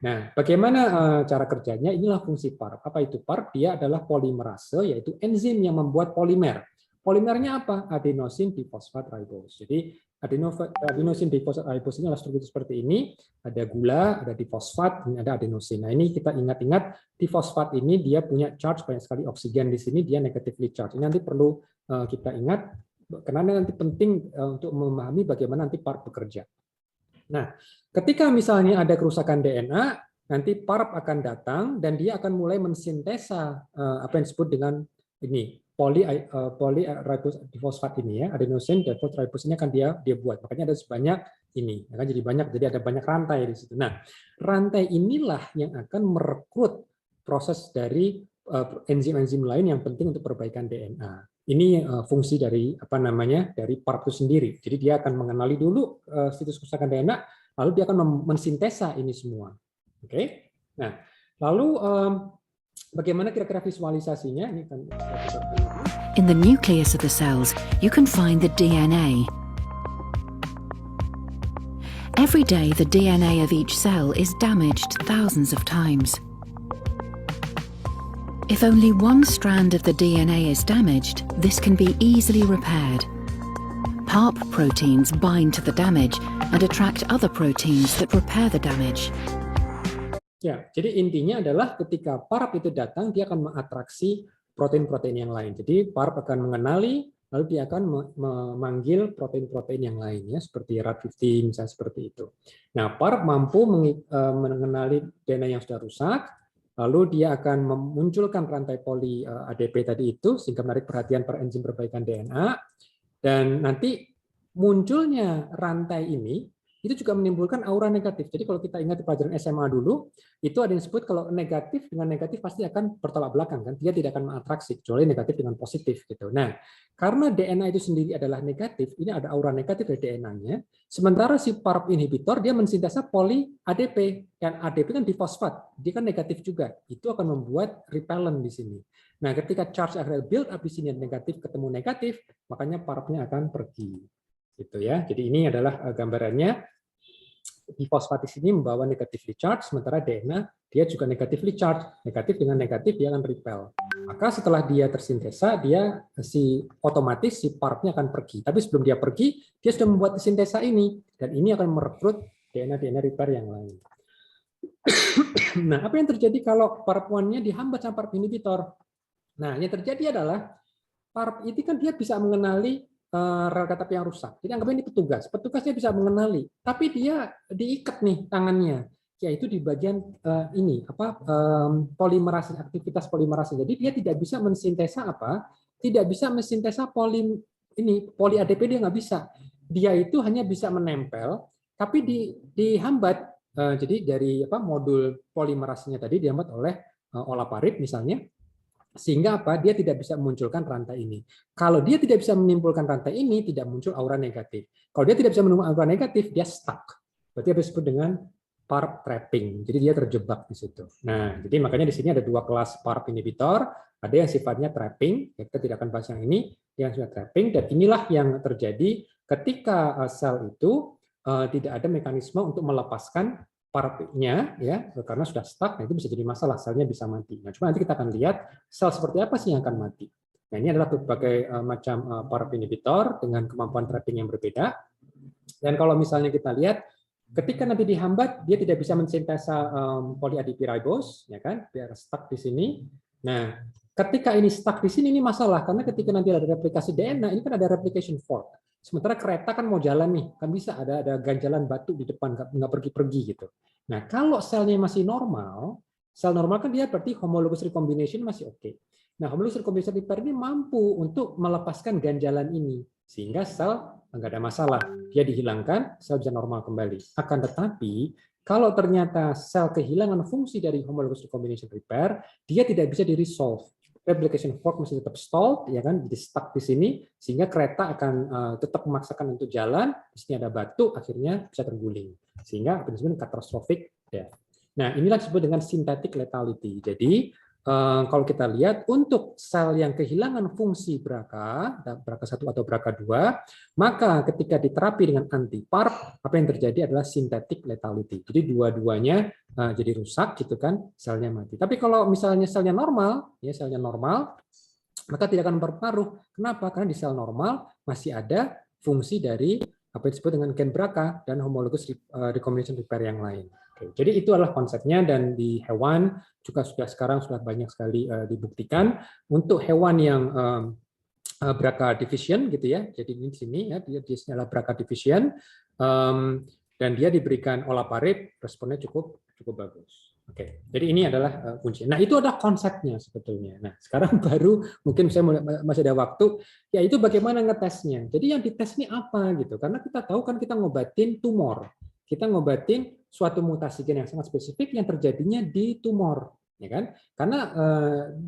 Speaker 6: Nah, bagaimana cara kerjanya? Inilah fungsi PARP. Apa itu PARP? Dia adalah polimerase, yaitu enzim yang membuat polimer. Polimernya apa? Adenosine diphosphate ribose. Jadi adenosine diphosphate ribose ini adalah struktur seperti ini. Ada gula, ada difosfat, ini ada adenosine. Nah, ini kita ingat-ingat, difosfat ini dia punya charge banyak sekali oksigen di sini, dia negatively charged. Ini nanti perlu kita ingat, karena nanti penting untuk memahami bagaimana nanti PARP bekerja. Nah, ketika misalnya ada kerusakan DNA, nanti PARP akan datang dan dia akan mulai mensintesa apa yang disebut dengan ini polyribose difosfat ini, ya, adenosine diphosphate ribose ini akan dia buat. Makanya ada sebanyak ini, akan jadi banyak, jadi ada banyak rantai di situ. Nah, rantai inilah yang akan merekrut proses dari enzim-enzim lain yang penting untuk perbaikan DNA. Ini fungsi dari dari PARP itu sendiri. Jadi dia akan mengenali dulu situs kerusakan DNA, lalu dia akan mensintesa ini semua. Oke. Nah, lalu bagaimana kira-kira visualisasinya? Ini kan
Speaker 7: In the nucleus of the cells, you can find the DNA. Every day, the DNA of each cell is damaged thousands of times. If only one strand of the DNA is damaged, this can be easily repaired. PARP proteins bind to the damage and attract other proteins that repair the damage.
Speaker 6: Ya, jadi intinya adalah ketika PARP itu datang, dia akan mengatraksi protein-protein yang lain. Jadi PARP akan mengenali, lalu dia akan memanggil protein-protein yang lain, ya, seperti RAD50 misalnya seperti itu. Nah, PARP mampu mengenali DNA yang sudah rusak, lalu dia akan memunculkan rantai poli ADP tadi itu sehingga menarik perhatian para enzim perbaikan DNA, dan nanti munculnya rantai ini itu juga menimbulkan aura negatif. Jadi kalau kita ingat di pelajaran SMA dulu, itu ada yang disebut kalau negatif dengan negatif pasti akan bertolak belakang, kan? Dia tidak akan mengatraksi kecuali negatif dengan positif gitu. Nah, karena DNA itu sendiri adalah negatif, ini ada aura negatif dari DNA-nya. Sementara si PARP inhibitor dia mensintesa poli ADP, dan ADP kan difosfat, dia kan negatif juga. Itu akan membuat repellent di sini. Nah, ketika charge akhirnya build up di sini negatif ketemu negatif, makanya PARP-nya akan pergi. Gitu ya. Jadi ini adalah gambarannya. Difosfat di sini membawa negatively charge, sementara DNA dia juga negatively charge. Negatif dengan negatif dia akan repel. Maka setelah dia tersintesa, dia otomatis si PARP-nya akan pergi. Tapi sebelum dia pergi, dia sudah membuat sintesa ini, dan ini akan merekrut DNA repair yang lain. Nah, apa yang terjadi kalau PARP1-nya dihambat sama PARP inhibitor? Nah, yang terjadi adalah PARP itu kan dia bisa mengenali rel katapi yang rusak. Jadi anggapnya ini petugas. Petugasnya bisa mengenali, tapi dia diikat nih tangannya, yaitu di bagian ini polimerase, aktivitas polimerase. Jadi dia tidak bisa mensintesa tidak bisa mensintesa poli ADP, dia nggak bisa. Dia itu hanya bisa menempel, tapi dihambat. Jadi dari modul polimerasenya tadi dihambat oleh olaparib misalnya. Sehingga dia tidak bisa memunculkan rantai ini. Kalau dia tidak bisa menimbulkan rantai ini, tidak muncul aura negatif. Kalau dia tidak bisa menimbulkan aura negatif, dia stuck. Berarti apa disebut dengan PARP trapping. Jadi dia terjebak di situ. Nah, jadi makanya di sini ada dua kelas PARP inhibitor. Ada yang sifatnya trapping, kita tidak akan bahas yang ini, yang sifatnya trapping, dan inilah yang terjadi ketika sel itu tidak ada mekanisme untuk melepaskan PARP-nya, ya, karena sudah stuck, nah itu bisa jadi masalah, selnya bisa mati. Nah, cuma nanti kita akan lihat sel seperti apa sih yang akan mati. Nah, ini adalah berbagai macam PARP inhibitor dengan kemampuan trapping yang berbeda. Dan kalau misalnya kita lihat, ketika nanti dihambat, dia tidak bisa mensintesa polyADP-ribose, ya kan? Biar stuck di sini. Nah, ketika ini stuck di sini, ini masalah karena ketika nanti ada replikasi DNA, ini kan ada replication fork. Sementara kereta kan mau jalan nih, kan bisa ada ganjalan batu di depan, nggak pergi-pergi gitu. Nah, kalau selnya masih normal, sel normal kan dia berarti homologous recombination masih oke. Nah, homologous recombination repair ini mampu untuk melepaskan ganjalan ini, sehingga sel nggak ada masalah, dia dihilangkan, sel bisa normal kembali. Akan tetapi, kalau ternyata sel kehilangan fungsi dari homologous recombination repair, dia tidak bisa di-resolve. Replication fork masih tetap stalled, ya kan, jadi stuck di sini, sehingga kereta akan tetap memaksakan untuk jalan, di sini ada batu, akhirnya bisa terguling, sehingga disebut catastrophic death. Nah, inilah disebut dengan synthetic lethality. Jadi kalau kita lihat untuk sel yang kehilangan fungsi BRCA1 atau BRCA2, maka ketika diterapi dengan anti-PARP, apa yang terjadi adalah synthetic lethality. Jadi dua-duanya jadi rusak gitu kan, selnya mati. Tapi kalau misalnya selnya normal, maka tidak akan berpengaruh. Kenapa? Karena di sel normal masih ada fungsi dari apa yang disebut dengan gen BRCA dan homologous recombination repair yang lain. Oke, jadi itu adalah konsepnya, dan di hewan juga sekarang sudah banyak sekali dibuktikan untuk hewan yang BRCA deficient gitu ya. Jadi ini di sini ya, dia adalah BRCA deficient dan dia diberikan olaparib, responnya cukup bagus. Oke, jadi ini adalah kunci. Nah, itu adalah konsepnya sebetulnya. Nah, sekarang baru mungkin saya masih ada waktu, yaitu bagaimana ngetesnya. Jadi yang dites ini apa gitu? Karena kita tahu kan kita ngobatin tumor. Kita ngobatin suatu mutasi gen yang sangat spesifik yang terjadinya di tumor, ya kan? Karena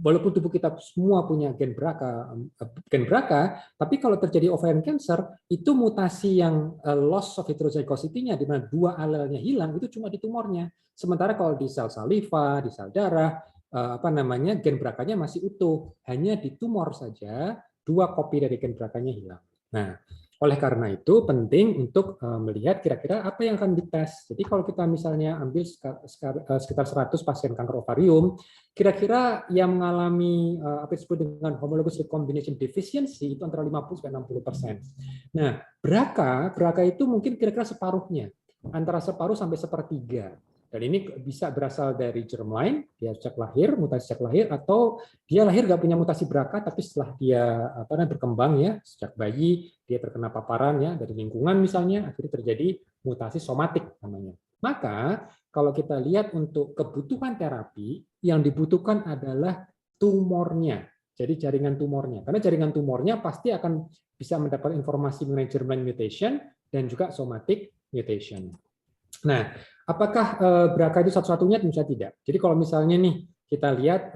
Speaker 6: walaupun tubuh kita semua punya gen BRCA, tapi kalau terjadi ovarian cancer, itu mutasi yang loss of heterozygosity-nya, di mana dua alelnya hilang, itu cuma di tumornya. Sementara kalau di sel saliva, di sel darah, gen BRCA-nya masih utuh, hanya di tumor saja dua kopi dari gen BRCA-nya hilang. Nah, oleh karena itu penting untuk melihat kira-kira apa yang akan dites. Jadi kalau kita misalnya ambil sekitar 100 pasien kanker ovarium, kira-kira yang mengalami apa disebut dengan homologous recombination deficiency itu antara 50-60%. Nah, BRCA itu mungkin kira-kira separuhnya, antara separuh sampai sepertiga. Dan ini bisa berasal dari germline, dia sejak lahir, mutasi sejak lahir, atau dia lahir nggak punya mutasi BRCA, tapi setelah dia berkembang ya, sejak bayi dia terkena paparan ya dari lingkungan misalnya, akhirnya terjadi mutasi somatik namanya. Maka kalau kita lihat untuk kebutuhan terapi, yang dibutuhkan adalah tumornya. Jadi jaringan tumornya, karena jaringan tumornya pasti akan bisa mendapat informasi mengenai germline mutation dan juga somatic mutation. Nah, apakah BRCA itu satu-satunya? Tentu saja tidak. Jadi kalau misalnya nih kita lihat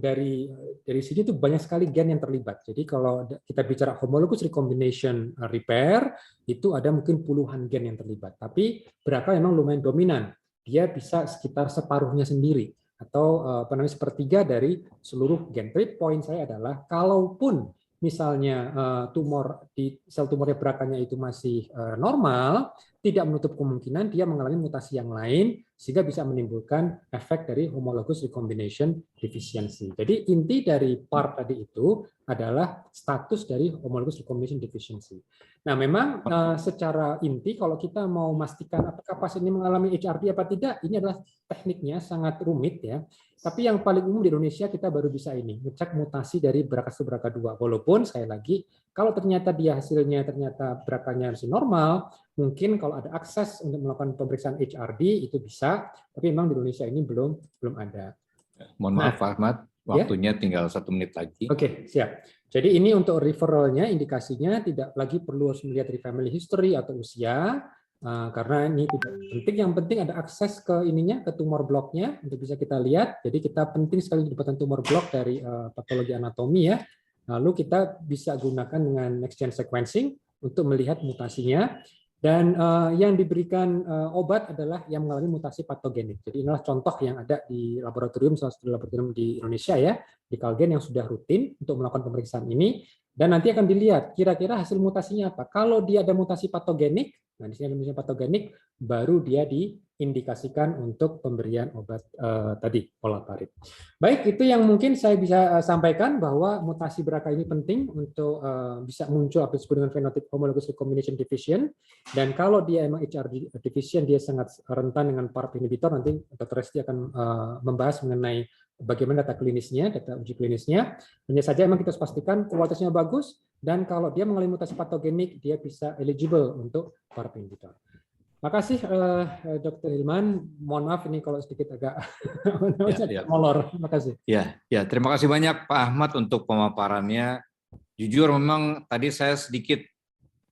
Speaker 6: dari sini itu banyak sekali gen yang terlibat. Jadi kalau kita bicara homologous recombination repair, itu ada mungkin puluhan gen yang terlibat. Tapi BRCA memang lumayan dominan. Dia bisa sekitar separuhnya sendiri, atau sepertiga dari seluruh gen. Tapi poin saya adalah kalaupun misalnya tumor di sel tumornya BRCA-nya itu masih normal, tidak menutup kemungkinan dia mengalami mutasi yang lain sehingga bisa menimbulkan efek dari homologous recombination deficiency. Jadi inti dari PARP tadi itu adalah status dari homologous recombination deficiency. Nah, memang secara inti kalau kita mau memastikan apakah pasien ini mengalami HRD apa tidak, ini adalah tekniknya sangat rumit ya. Tapi yang paling umum di Indonesia kita baru bisa ini, ngecek mutasi dari BRCA1 BRCA2. Walaupun sekali lagi kalau ternyata dia hasilnya ternyata BRCA-nya masih normal, mungkin kalau ada akses untuk melakukan pemeriksaan HRD itu bisa, tapi memang di Indonesia ini belum ada.
Speaker 3: Mohon maaf, Pak Ahmad, waktunya tinggal 1 menit lagi.
Speaker 6: Oke, siap. Jadi ini untuk referralnya, indikasinya tidak lagi perlu harus melihat dari family history atau usia, karena ini tidak penting. Yang penting ada akses ke ininya, ke tumor bloknya untuk bisa kita lihat. Jadi kita penting sekali mendapatkan tumor blok dari patologi anatomi ya. Lalu kita bisa gunakan dengan next gen sequencing untuk melihat mutasinya. Dan yang diberikan obat adalah yang mengalami mutasi patogenik. Jadi inilah contoh yang ada di laboratorium, salah satu laboratorium di Indonesia ya, di Calgen yang sudah rutin untuk melakukan pemeriksaan ini. Dan nanti akan dilihat kira-kira hasil mutasinya apa. Kalau dia ada mutasi patogenik, Nah, di sini mutasi patogenik baru dia diindikasikan untuk pemberian obat tadi, olaparib. Baik, itu yang mungkin saya bisa sampaikan bahwa mutasi BRCA ini penting untuk bisa muncul apa disebut dengan fenotip homologous recombination deficient. Dan kalau dia emang HRD deficient, dia sangat rentan dengan PARP inhibitor. Nanti Dr. Resti akan membahas mengenai bagaimana data klinisnya, data uji klinisnya. Hanya saja emang kita harus pastikan kualitasnya bagus, dan kalau dia mengalami mutasi patogenik, dia bisa eligible untuk PARP inhibitor. Makasih Dr. Hilman. Mohon maaf ini kalau sedikit agak molor. Terima kasih.
Speaker 3: Ya, terima kasih banyak Pak Ahmad untuk pemaparannya. Jujur memang tadi saya sedikit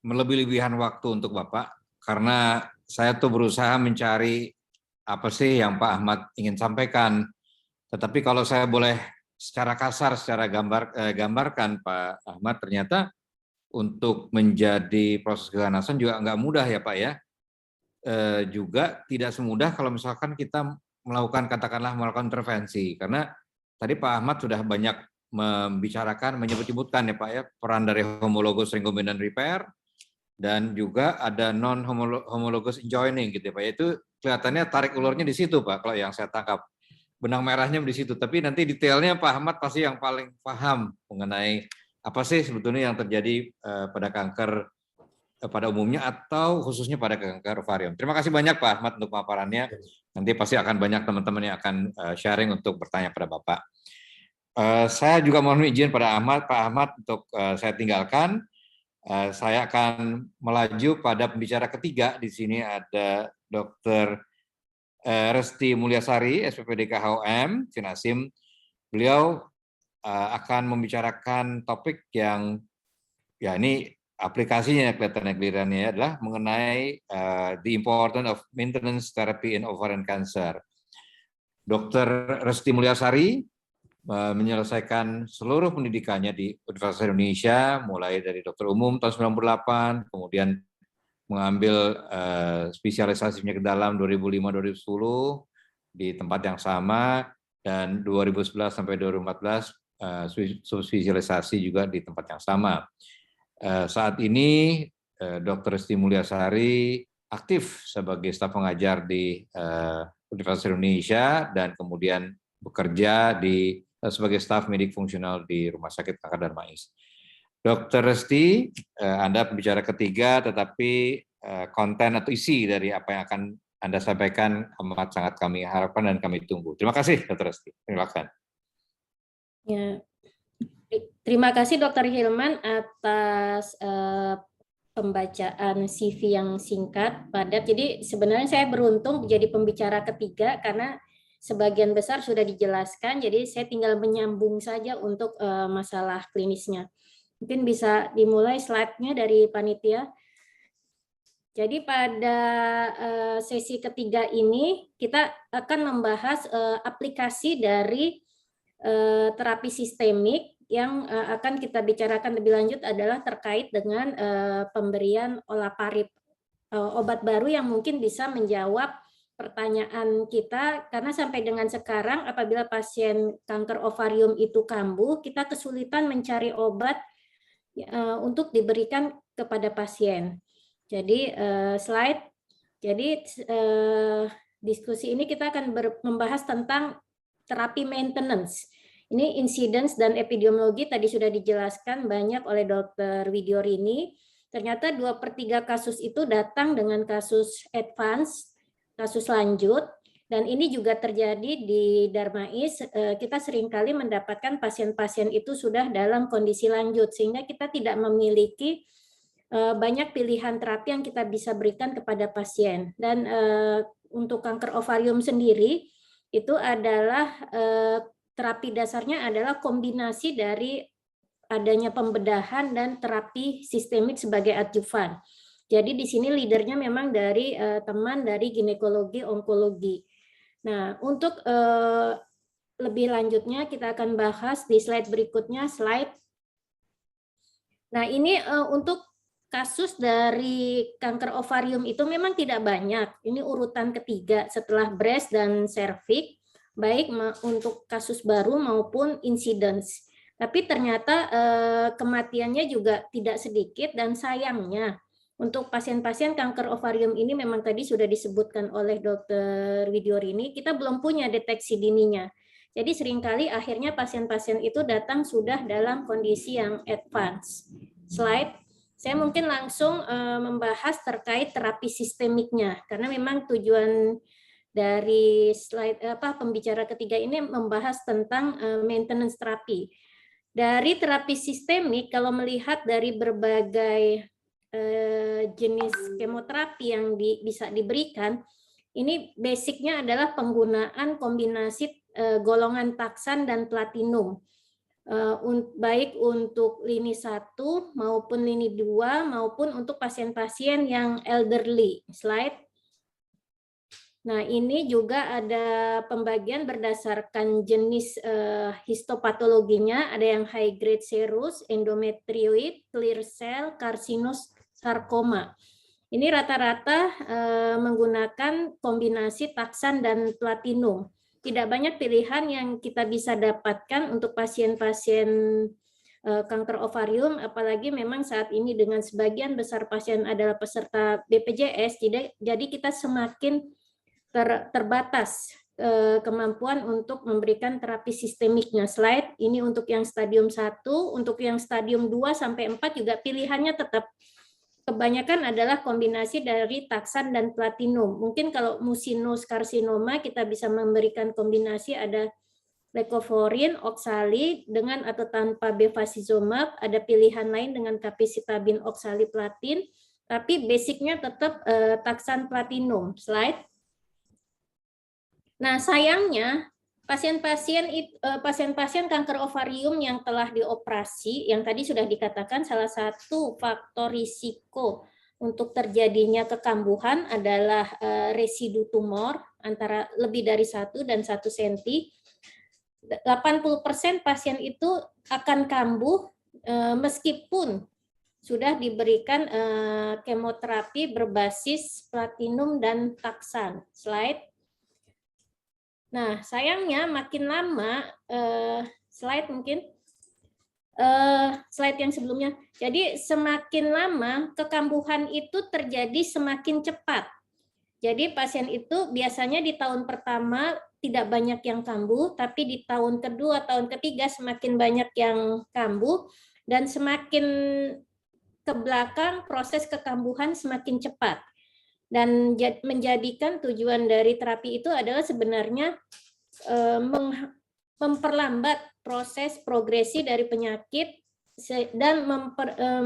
Speaker 3: melebih-lebihan waktu untuk Bapak, karena saya tuh berusaha mencari apa sih yang Pak Ahmad ingin sampaikan. Tetapi kalau saya boleh secara kasar, secara gambarkan Pak Ahmad, ternyata untuk menjadi proses keganasan juga nggak mudah ya Pak ya. Juga tidak semudah kalau misalkan kita katakanlah melakukan intervensi, karena tadi Pak Ahmad sudah banyak membicarakan, menyebut-nyebutkan ya Pak ya, peran dari homologous recombinant repair dan juga ada non homologous joining gitu ya Pak. Itu kelihatannya tarik ulurnya di situ Pak, kalau yang saya tangkap. Benang merahnya di situ, tapi nanti detailnya Pak Ahmad pasti yang paling paham mengenai apa sih sebetulnya yang terjadi pada kanker pada umumnya atau khususnya pada kanker ovarium. Terima kasih banyak Pak Ahmad untuk pemaparannya. Nanti pasti akan banyak teman-teman yang akan sharing untuk bertanya pada Bapak. Saya juga mohon izin pada Pak Ahmad untuk saya tinggalkan. Saya akan melaju pada pembicara ketiga. Di sini ada Dr. Resti Mulyasari, SPPD KHOM, Sinasim. Beliau akan membicarakan topik yang ya ini aplikasinya kelihatannya gilirannya adalah mengenai the importance of maintenance therapy in ovarian cancer. Dr. Resti Mulyasari menyelesaikan seluruh pendidikannya di Universitas Indonesia, mulai dari dokter umum tahun 98, kemudian mengambil spesialisasinya ke dalam 2005-2010 di tempat yang sama, dan 2011 sampai 2014 spesialisasi juga di tempat yang sama. Saat ini Dr. Resti Mulyasari aktif sebagai staf pengajar di Universitas Indonesia dan kemudian bekerja sebagai staf medik fungsional di Rumah Sakit Kanker Darmais. Dr. Resti, Anda pembicara ketiga, tetapi konten atau isi dari apa yang akan Anda sampaikan amat sangat kami harapkan dan kami tunggu. Terima kasih, Dr. Resti. Silakan.
Speaker 8: Ya. Terima kasih Dr. Hilman atas pembacaan CV yang singkat, padat. Jadi sebenarnya saya beruntung menjadi pembicara ketiga karena sebagian besar sudah dijelaskan, jadi saya tinggal menyambung saja untuk masalah klinisnya. Mungkin bisa dimulai slide-nya dari panitia. Jadi pada sesi ketiga ini kita akan membahas aplikasi dari terapi sistemik yang akan kita bicarakan lebih lanjut adalah terkait dengan pemberian olaparib, obat baru yang mungkin bisa menjawab pertanyaan kita, karena sampai dengan sekarang apabila pasien kanker ovarium itu kambuh, kita kesulitan mencari obat untuk diberikan kepada pasien. Jadi slide. Jadi diskusi ini kita akan membahas tentang terapi maintenance. Ini incidence dan epidemiologi tadi sudah dijelaskan banyak oleh Dr. Widyorini. Ternyata 2/3 kasus itu datang dengan kasus advance, kasus lanjut, dan ini juga terjadi di Darmais. Kita seringkali mendapatkan pasien-pasien itu sudah dalam kondisi lanjut, sehingga kita tidak memiliki banyak pilihan terapi yang kita bisa berikan kepada pasien. Dan untuk kanker ovarium sendiri, itu adalah terapi dasarnya adalah kombinasi dari adanya pembedahan dan terapi sistemik sebagai adjuvan. Jadi di sini leadernya memang dari teman dari ginekologi onkologi. Nah, untuk lebih lanjutnya kita akan bahas di slide berikutnya, slide. Nah, ini untuk kasus dari kanker ovarium itu memang tidak banyak. Ini urutan ketiga setelah breast dan cervix, baik untuk kasus baru maupun incidence. Tapi ternyata kematiannya juga tidak sedikit, dan sayangnya Untuk pasien-pasien kanker ovarium ini memang tadi sudah disebutkan oleh Dr. Widyorini, kita belum punya deteksi dininya. Jadi seringkali akhirnya pasien-pasien itu datang sudah dalam kondisi yang advance. Slide, saya mungkin langsung membahas terkait terapi sistemiknya, karena memang tujuan dari slide pembicara ketiga ini membahas tentang maintenance terapi. Dari terapi sistemik, kalau melihat dari berbagai jenis kemoterapi yang bisa diberikan, ini basicnya adalah penggunaan kombinasi golongan taksan dan platinum, baik untuk lini 1 maupun lini 2 maupun untuk pasien-pasien yang elderly. Slide. Nah, ini juga ada pembagian berdasarkan jenis histopatologinya, ada yang high grade serous, endometrioid, clear cell, carcinosarcoma. Ini rata-rata menggunakan kombinasi taksan dan platinum. Tidak banyak pilihan yang kita bisa dapatkan untuk pasien-pasien kanker ovarium, apalagi memang saat ini dengan sebagian besar pasien adalah peserta BPJS, jadi kita semakin terbatas kemampuan untuk memberikan terapi sistemiknya. Slide, ini untuk yang stadium 1, untuk yang stadium 2 sampai 4 juga pilihannya tetap kebanyakan adalah kombinasi dari taksan dan platinum. Mungkin kalau mucinous carcinoma kita bisa memberikan kombinasi ada leucovorin, oxali dengan atau tanpa bevacizumab, ada pilihan lain dengan capecitabine, oxaliplatin, tapi basicnya tetap taksan platinum. Slide. Nah, sayangnya pasien-pasien kanker ovarium yang telah dioperasi, yang tadi sudah dikatakan salah satu faktor risiko untuk terjadinya kekambuhan adalah residu tumor antara lebih dari 1 dan 1 cm. 80% pasien itu akan kambuh meskipun sudah diberikan kemoterapi berbasis platinum dan taksan. Slide. Nah, sayangnya makin lama, slide mungkin, slide yang sebelumnya. Jadi semakin lama kekambuhan itu terjadi semakin cepat. Jadi pasien itu biasanya di tahun pertama tidak banyak yang kambuh, tapi di tahun kedua, tahun ketiga semakin banyak yang kambuh, dan semakin ke belakang proses kekambuhan semakin cepat. Dan menjadikan tujuan dari terapi itu adalah sebenarnya memperlambat proses progresi dari penyakit dan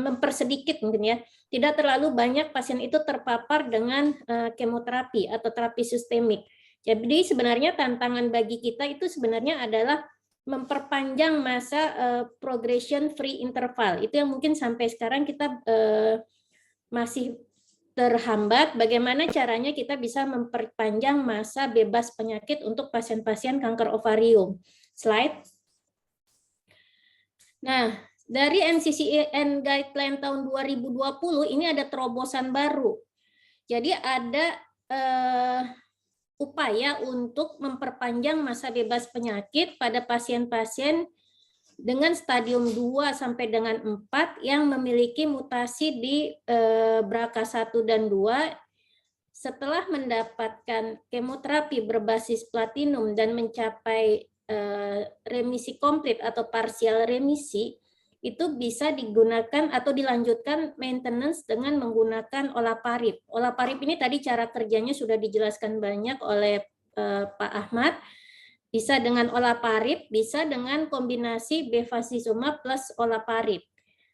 Speaker 8: mempersedikit mungkin ya, tidak terlalu banyak pasien itu terpapar dengan kemoterapi atau terapi sistemik. Jadi sebenarnya tantangan bagi kita itu sebenarnya adalah memperpanjang masa progression free interval. Itu yang mungkin sampai sekarang kita masih terhambat. Bagaimana caranya kita bisa memperpanjang masa bebas penyakit untuk pasien-pasien kanker ovarium. Slide. Nah, dari NCCN Guideline tahun 2020 ini ada terobosan baru. Jadi ada upaya untuk memperpanjang masa bebas penyakit pada pasien-pasien dengan stadium 2 sampai dengan 4 yang memiliki mutasi di BRCA1 dan 2 setelah mendapatkan kemoterapi berbasis platinum dan mencapai remisi komplit atau parsial remisi, itu bisa digunakan atau dilanjutkan maintenance dengan menggunakan olaparib. Olaparib ini tadi cara kerjanya sudah dijelaskan banyak oleh Pak Ahmad. Bisa dengan olaparib, bisa dengan kombinasi bevacizumab plus olaparib.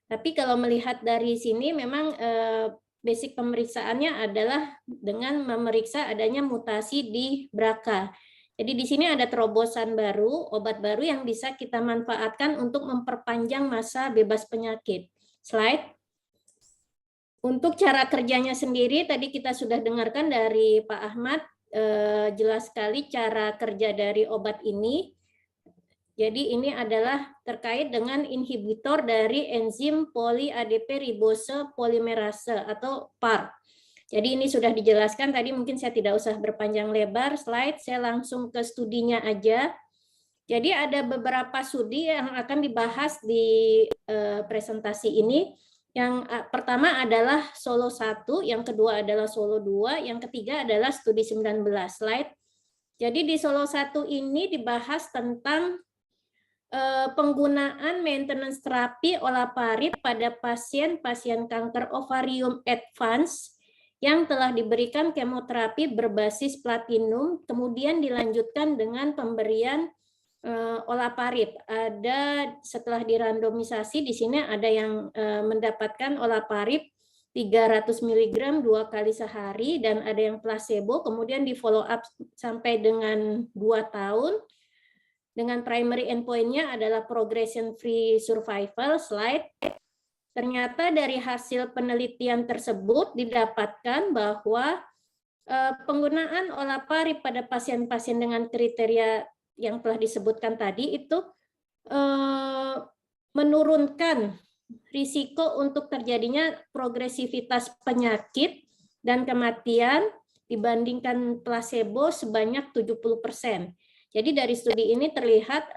Speaker 8: Tapi kalau melihat dari sini memang basic pemeriksaannya adalah dengan memeriksa adanya mutasi di BRCA. Jadi di sini ada terobosan baru, obat baru yang bisa kita manfaatkan untuk memperpanjang masa bebas penyakit. Slide. Untuk cara kerjanya sendiri tadi kita sudah dengarkan dari Pak Ahmad. Jelas sekali cara kerja dari obat ini. Jadi ini adalah terkait dengan inhibitor dari enzim poly-ADP ribose polimerase atau PARP. Jadi ini sudah dijelaskan tadi, mungkin saya tidak usah berpanjang lebar. Slide, saya langsung ke studinya aja. Jadi ada beberapa studi yang akan dibahas di presentasi ini. Yang pertama adalah Solo 1, yang kedua adalah Solo 2, yang ketiga adalah studi 19. Slide. Jadi di Solo 1 ini dibahas tentang penggunaan maintenance terapi olaparib pada pasien-pasien kanker ovarium advance yang telah diberikan kemoterapi berbasis platinum, kemudian dilanjutkan dengan pemberian olaparib. Ada setelah dirandomisasi di sini ada yang mendapatkan olaparib 300 mg 2 kali sehari dan ada yang placebo, kemudian di follow up sampai dengan 2 tahun dengan primary endpoint-nya adalah progression free survival. Slide. Ternyata dari hasil penelitian tersebut didapatkan bahwa penggunaan olaparib pada pasien-pasien dengan kriteria yang telah disebutkan tadi itu menurunkan risiko untuk terjadinya progresivitas penyakit dan kematian dibandingkan placebo sebanyak 70%. Jadi dari studi ini terlihat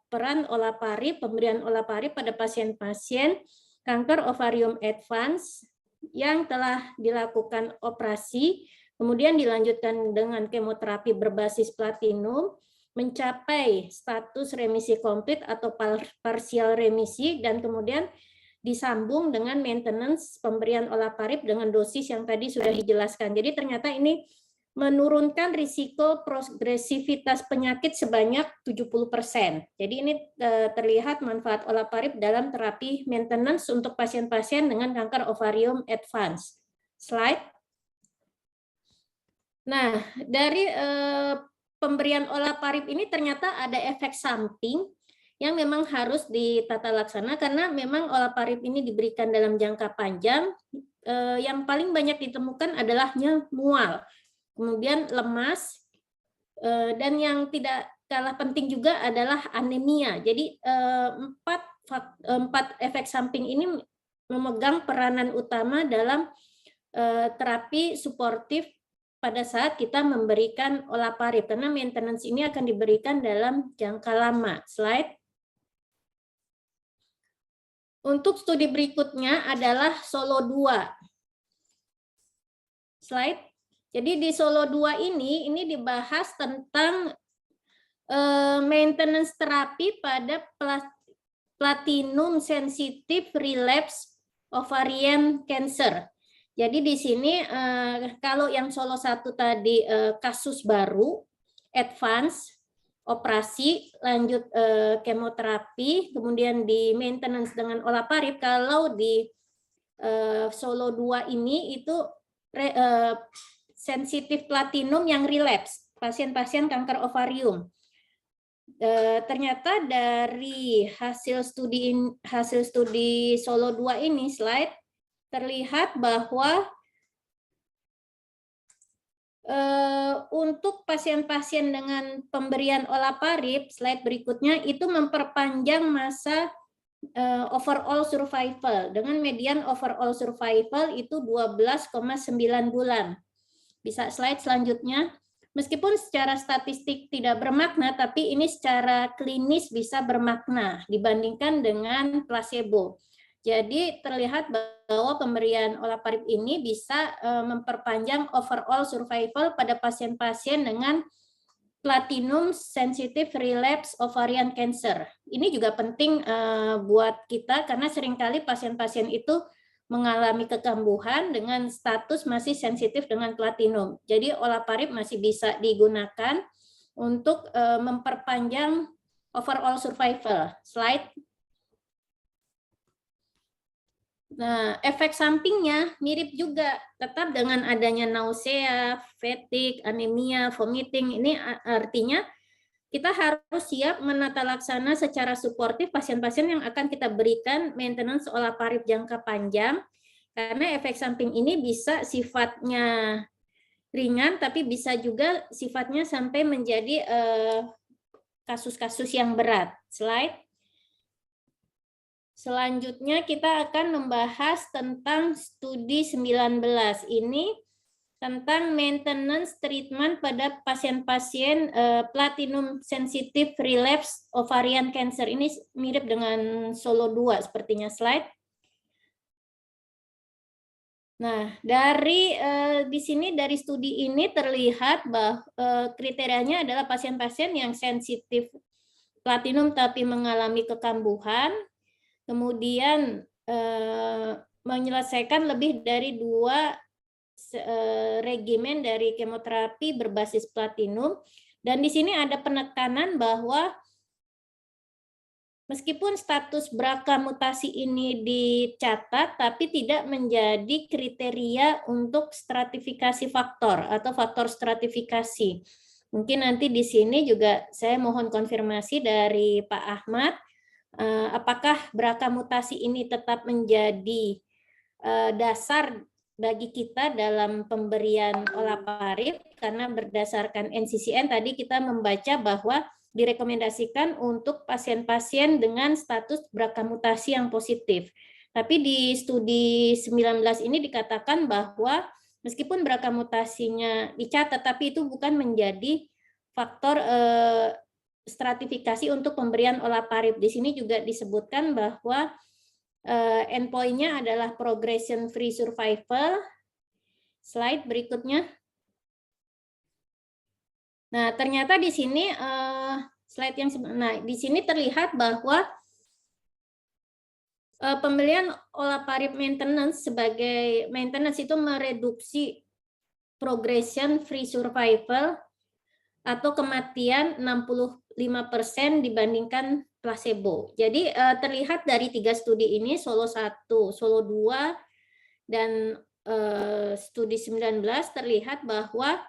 Speaker 8: peran olaparib, pemberian olaparib pada pasien-pasien kanker ovarium advance yang telah dilakukan operasi, kemudian dilanjutkan dengan kemoterapi berbasis platinum, mencapai status remisi komplit atau partial remisi, dan kemudian disambung dengan maintenance pemberian olaparib dengan dosis yang tadi sudah dijelaskan. Jadi ternyata ini menurunkan risiko progresivitas penyakit sebanyak 70%. Jadi ini terlihat manfaat olaparib dalam terapi maintenance untuk pasien-pasien dengan kanker ovarium advance. Slide. Nah, dari pemberian olaparib ini ternyata ada efek samping yang memang harus ditata laksana karena memang olaparib ini diberikan dalam jangka panjang. Yang paling banyak ditemukan adalah mual, kemudian lemas, dan yang tidak kalah penting juga adalah anemia. Jadi 4 efek samping ini memegang peranan utama dalam terapi suportif pada saat kita memberikan olaparib, karena maintenance ini akan diberikan dalam jangka lama. Slide. Untuk studi berikutnya adalah Solo 2. Slide. Jadi di Solo 2 ini dibahas tentang maintenance terapi pada platinum sensitive relapse ovarian cancer. Jadi di sini kalau yang Solo 1 tadi kasus baru, advance, operasi, lanjut kemoterapi, kemudian di maintenance dengan olaparib. Kalau di Solo 2 ini itu sensitif platinum yang relapse, pasien-pasien kanker ovarium. Ternyata dari hasil studi Solo 2 ini, slide, terlihat bahwa untuk pasien-pasien dengan pemberian olaparib, slide berikutnya, itu memperpanjang masa overall survival dengan median overall survival itu 12,9 bulan. Bisa slide selanjutnya. Meskipun secara statistik tidak bermakna, tapi ini secara klinis bisa bermakna dibandingkan dengan placebo. Jadi terlihat bahwa pemberian olaparib ini bisa memperpanjang overall survival pada pasien-pasien dengan platinum sensitive relapse ovarian cancer. Ini juga penting buat kita karena seringkali pasien-pasien itu mengalami kekambuhan dengan status masih sensitif dengan platinum. Jadi olaparib masih bisa digunakan untuk memperpanjang overall survival. Slide. Nah, efek sampingnya mirip juga, tetap dengan adanya nausea, fatigue, anemia, vomiting. Ini artinya kita harus siap menata laksana secara suportif pasien-pasien yang akan kita berikan maintenance olaparib jangka panjang, karena efek samping ini bisa sifatnya ringan, tapi bisa juga sifatnya sampai menjadi kasus-kasus yang berat. Slide. Selanjutnya kita akan membahas tentang studi 19. Ini tentang maintenance treatment pada pasien-pasien platinum sensitive relapse ovarian cancer. Ini mirip dengan Solo 2 sepertinya. Slide. Nah, di sini dari studi ini terlihat bahwa kriterianya adalah pasien-pasien yang sensitif platinum tapi mengalami kekambuhan, kemudian menyelesaikan lebih dari 2 regimen dari kemoterapi berbasis platinum, dan di sini ada penekanan bahwa meskipun status BRCA mutasi ini dicatat, tapi tidak menjadi kriteria untuk stratifikasi faktor atau faktor stratifikasi. Mungkin nanti di sini juga saya mohon konfirmasi dari Pak Ahmad, apakah BRCA mutasi ini tetap menjadi dasar bagi kita dalam pemberian olaparib, karena berdasarkan NCCN tadi kita membaca bahwa direkomendasikan untuk pasien-pasien dengan status BRCA mutasi yang positif. Tapi di studi 19 ini dikatakan bahwa meskipun BRCA mutasinya dicatat, tapi itu bukan menjadi faktor stratifikasi untuk pemberian olaparib. Di sini juga disebutkan bahwa endpoint-nya adalah progression free survival. Slide berikutnya. Nah, ternyata di sini di sini terlihat bahwa pemberian olaparib maintenance sebagai maintenance itu mereduksi progression free survival atau kematian 65% dibandingkan placebo. Jadi terlihat dari 3 studi ini, Solo 1, Solo 2, dan studi 19 terlihat bahwa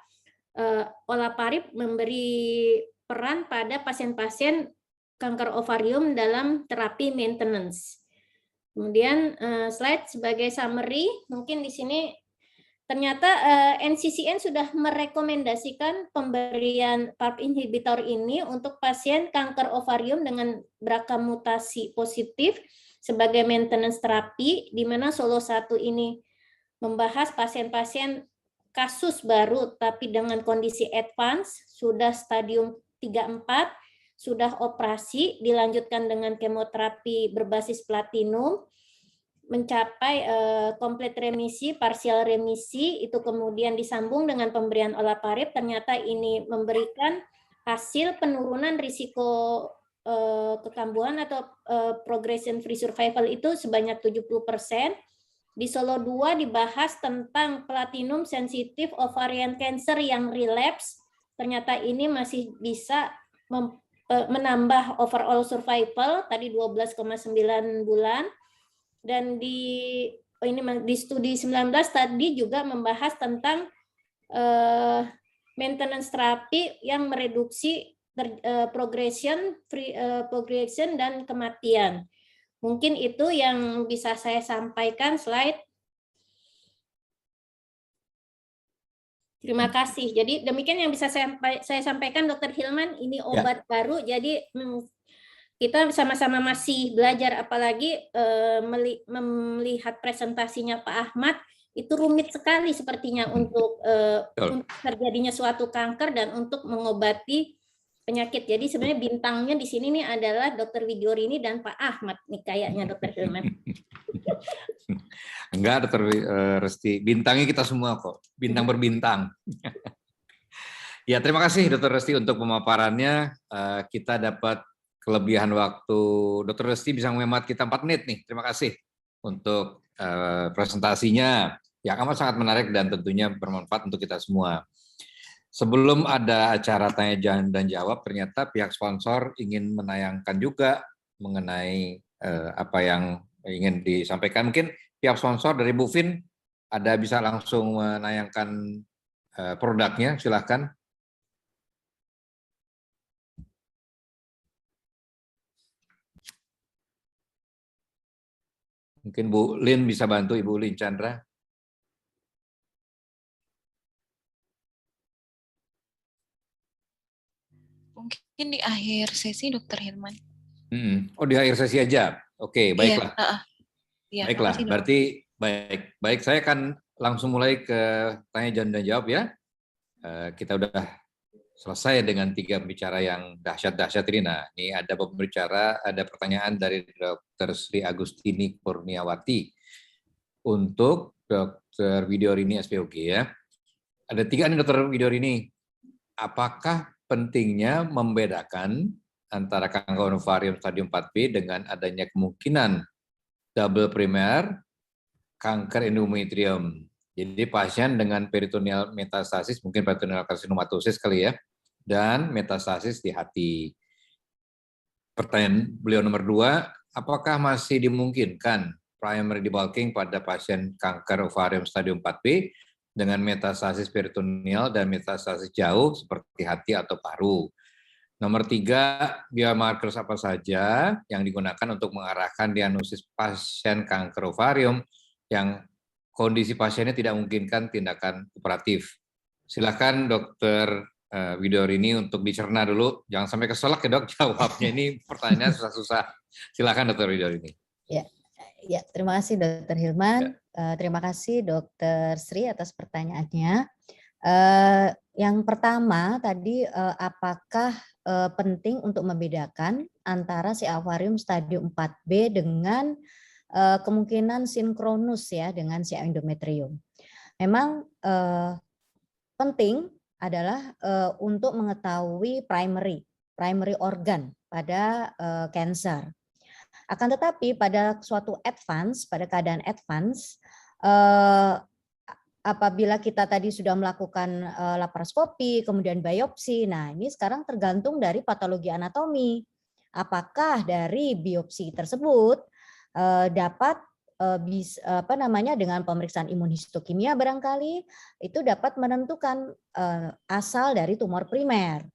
Speaker 8: olaparib memberi peran pada pasien-pasien kanker ovarium dalam terapi maintenance. Kemudian slide sebagai summary, mungkin di sini ternyata NCCN sudah merekomendasikan pemberian PARP inhibitor ini untuk pasien kanker ovarium dengan BRCA mutasi positif sebagai maintenance terapi, di mana Solo 1 ini membahas pasien-pasien kasus baru tapi dengan kondisi advance, sudah stadium 3-4, sudah operasi, dilanjutkan dengan kemoterapi berbasis platinum, mencapai komplit remisi, parsial remisi, itu kemudian disambung dengan pemberian olaparib, ternyata ini memberikan hasil penurunan risiko kekambuhan atau progression free survival itu sebanyak 70%. Di Solo 2 dibahas tentang platinum sensitif ovarian cancer yang relapse, ternyata ini masih bisa menambah overall survival, tadi 12,9 bulan. Dan di studi 19 tadi juga membahas tentang maintenance terapi yang mereduksi progression dan kematian. Mungkin itu yang bisa saya sampaikan. Slide. Terima kasih. Jadi demikian yang bisa saya sampaikan, Dr. Hilman. Ini obat baru, jadi kita sama-sama masih belajar, apalagi melihat presentasinya Pak Ahmad, itu rumit sekali sepertinya untuk terjadinya suatu kanker dan untuk mengobati penyakit. Jadi sebenarnya bintangnya di sini nih adalah Dr. Widyorini dan Pak Ahmad nih kayaknya, Dr. Hilman.
Speaker 3: Enggak, Dr. Resti. Bintangnya kita semua kok. Bintang berbintang. Ya, terima kasih Dr. Resti untuk pemaparannya. Kita dapat kelebihan waktu. Dr. Resti bisa menghemat kita 4 menit nih. Terima kasih untuk presentasinya yang amat sangat menarik dan tentunya bermanfaat untuk kita semua. Sebelum ada acara tanya dan jawab, ternyata pihak sponsor ingin menayangkan juga mengenai apa yang ingin disampaikan. Mungkin pihak sponsor dari Bu Vin ada bisa langsung menayangkan produknya, silakan. Mungkin Bu Lin bisa bantu, Ibu Lin Chandra.
Speaker 9: Mungkin di akhir sesi, Dr. Hilman.
Speaker 3: Oh, di akhir sesi aja. Oke, baiklah.
Speaker 9: Iya,
Speaker 3: baiklah, berarti baik. Saya akan langsung mulai ke tanya dan jawab ya. Kita udah selesai dengan 3 pembicara yang dahsyat-dahsyat ini. Nah, ini ada pertanyaan dari Dr. Sri Agustini Kurniawati untuk Dr. Widyorini SPOG ya. Ada 3 nih Dr. Widyorini. Apakah pentingnya membedakan antara kanker ovarium stadium 4B dengan adanya kemungkinan double primer kanker endometrium? Jadi pasien dengan peritoneal metastasis, mungkin peritoneal karsinomatosis kali ya, dan metastasis di hati. Pertanyaan beliau nomor 2, apakah masih dimungkinkan primary debulking pada pasien kanker ovarium stadium 4B dengan metastasis peritoneal dan metastasis jauh seperti hati atau paru? Nomor 3, biomarker apa saja yang digunakan untuk mengarahkan diagnosis pasien kanker ovarium yang kondisi pasiennya tidak memungkinkan tindakan operatif? Silakan Dr. Widyorini untuk dicerna dulu, jangan sampai keselak ya dok jawabnya, ini pertanyaan susah-susah. Silakan Dr. Widyorini.
Speaker 4: Ya, terima kasih Dr. Hilman. Terima kasih Dr. Sri atas pertanyaannya. Yang pertama tadi, apakah penting untuk membedakan antara si ovarium stadium 4B dengan kemungkinan sinkronus ya dengan si endometrium. Memang penting adalah untuk mengetahui primary organ pada cancer. Akan tetapi pada suatu pada keadaan advance, apabila kita tadi sudah melakukan laparoskopi, kemudian biopsi, nah ini sekarang tergantung dari patologi anatomi. Apakah dari biopsi tersebut dapat dengan pemeriksaan imunhistokimia barangkali itu dapat menentukan asal dari tumor primer.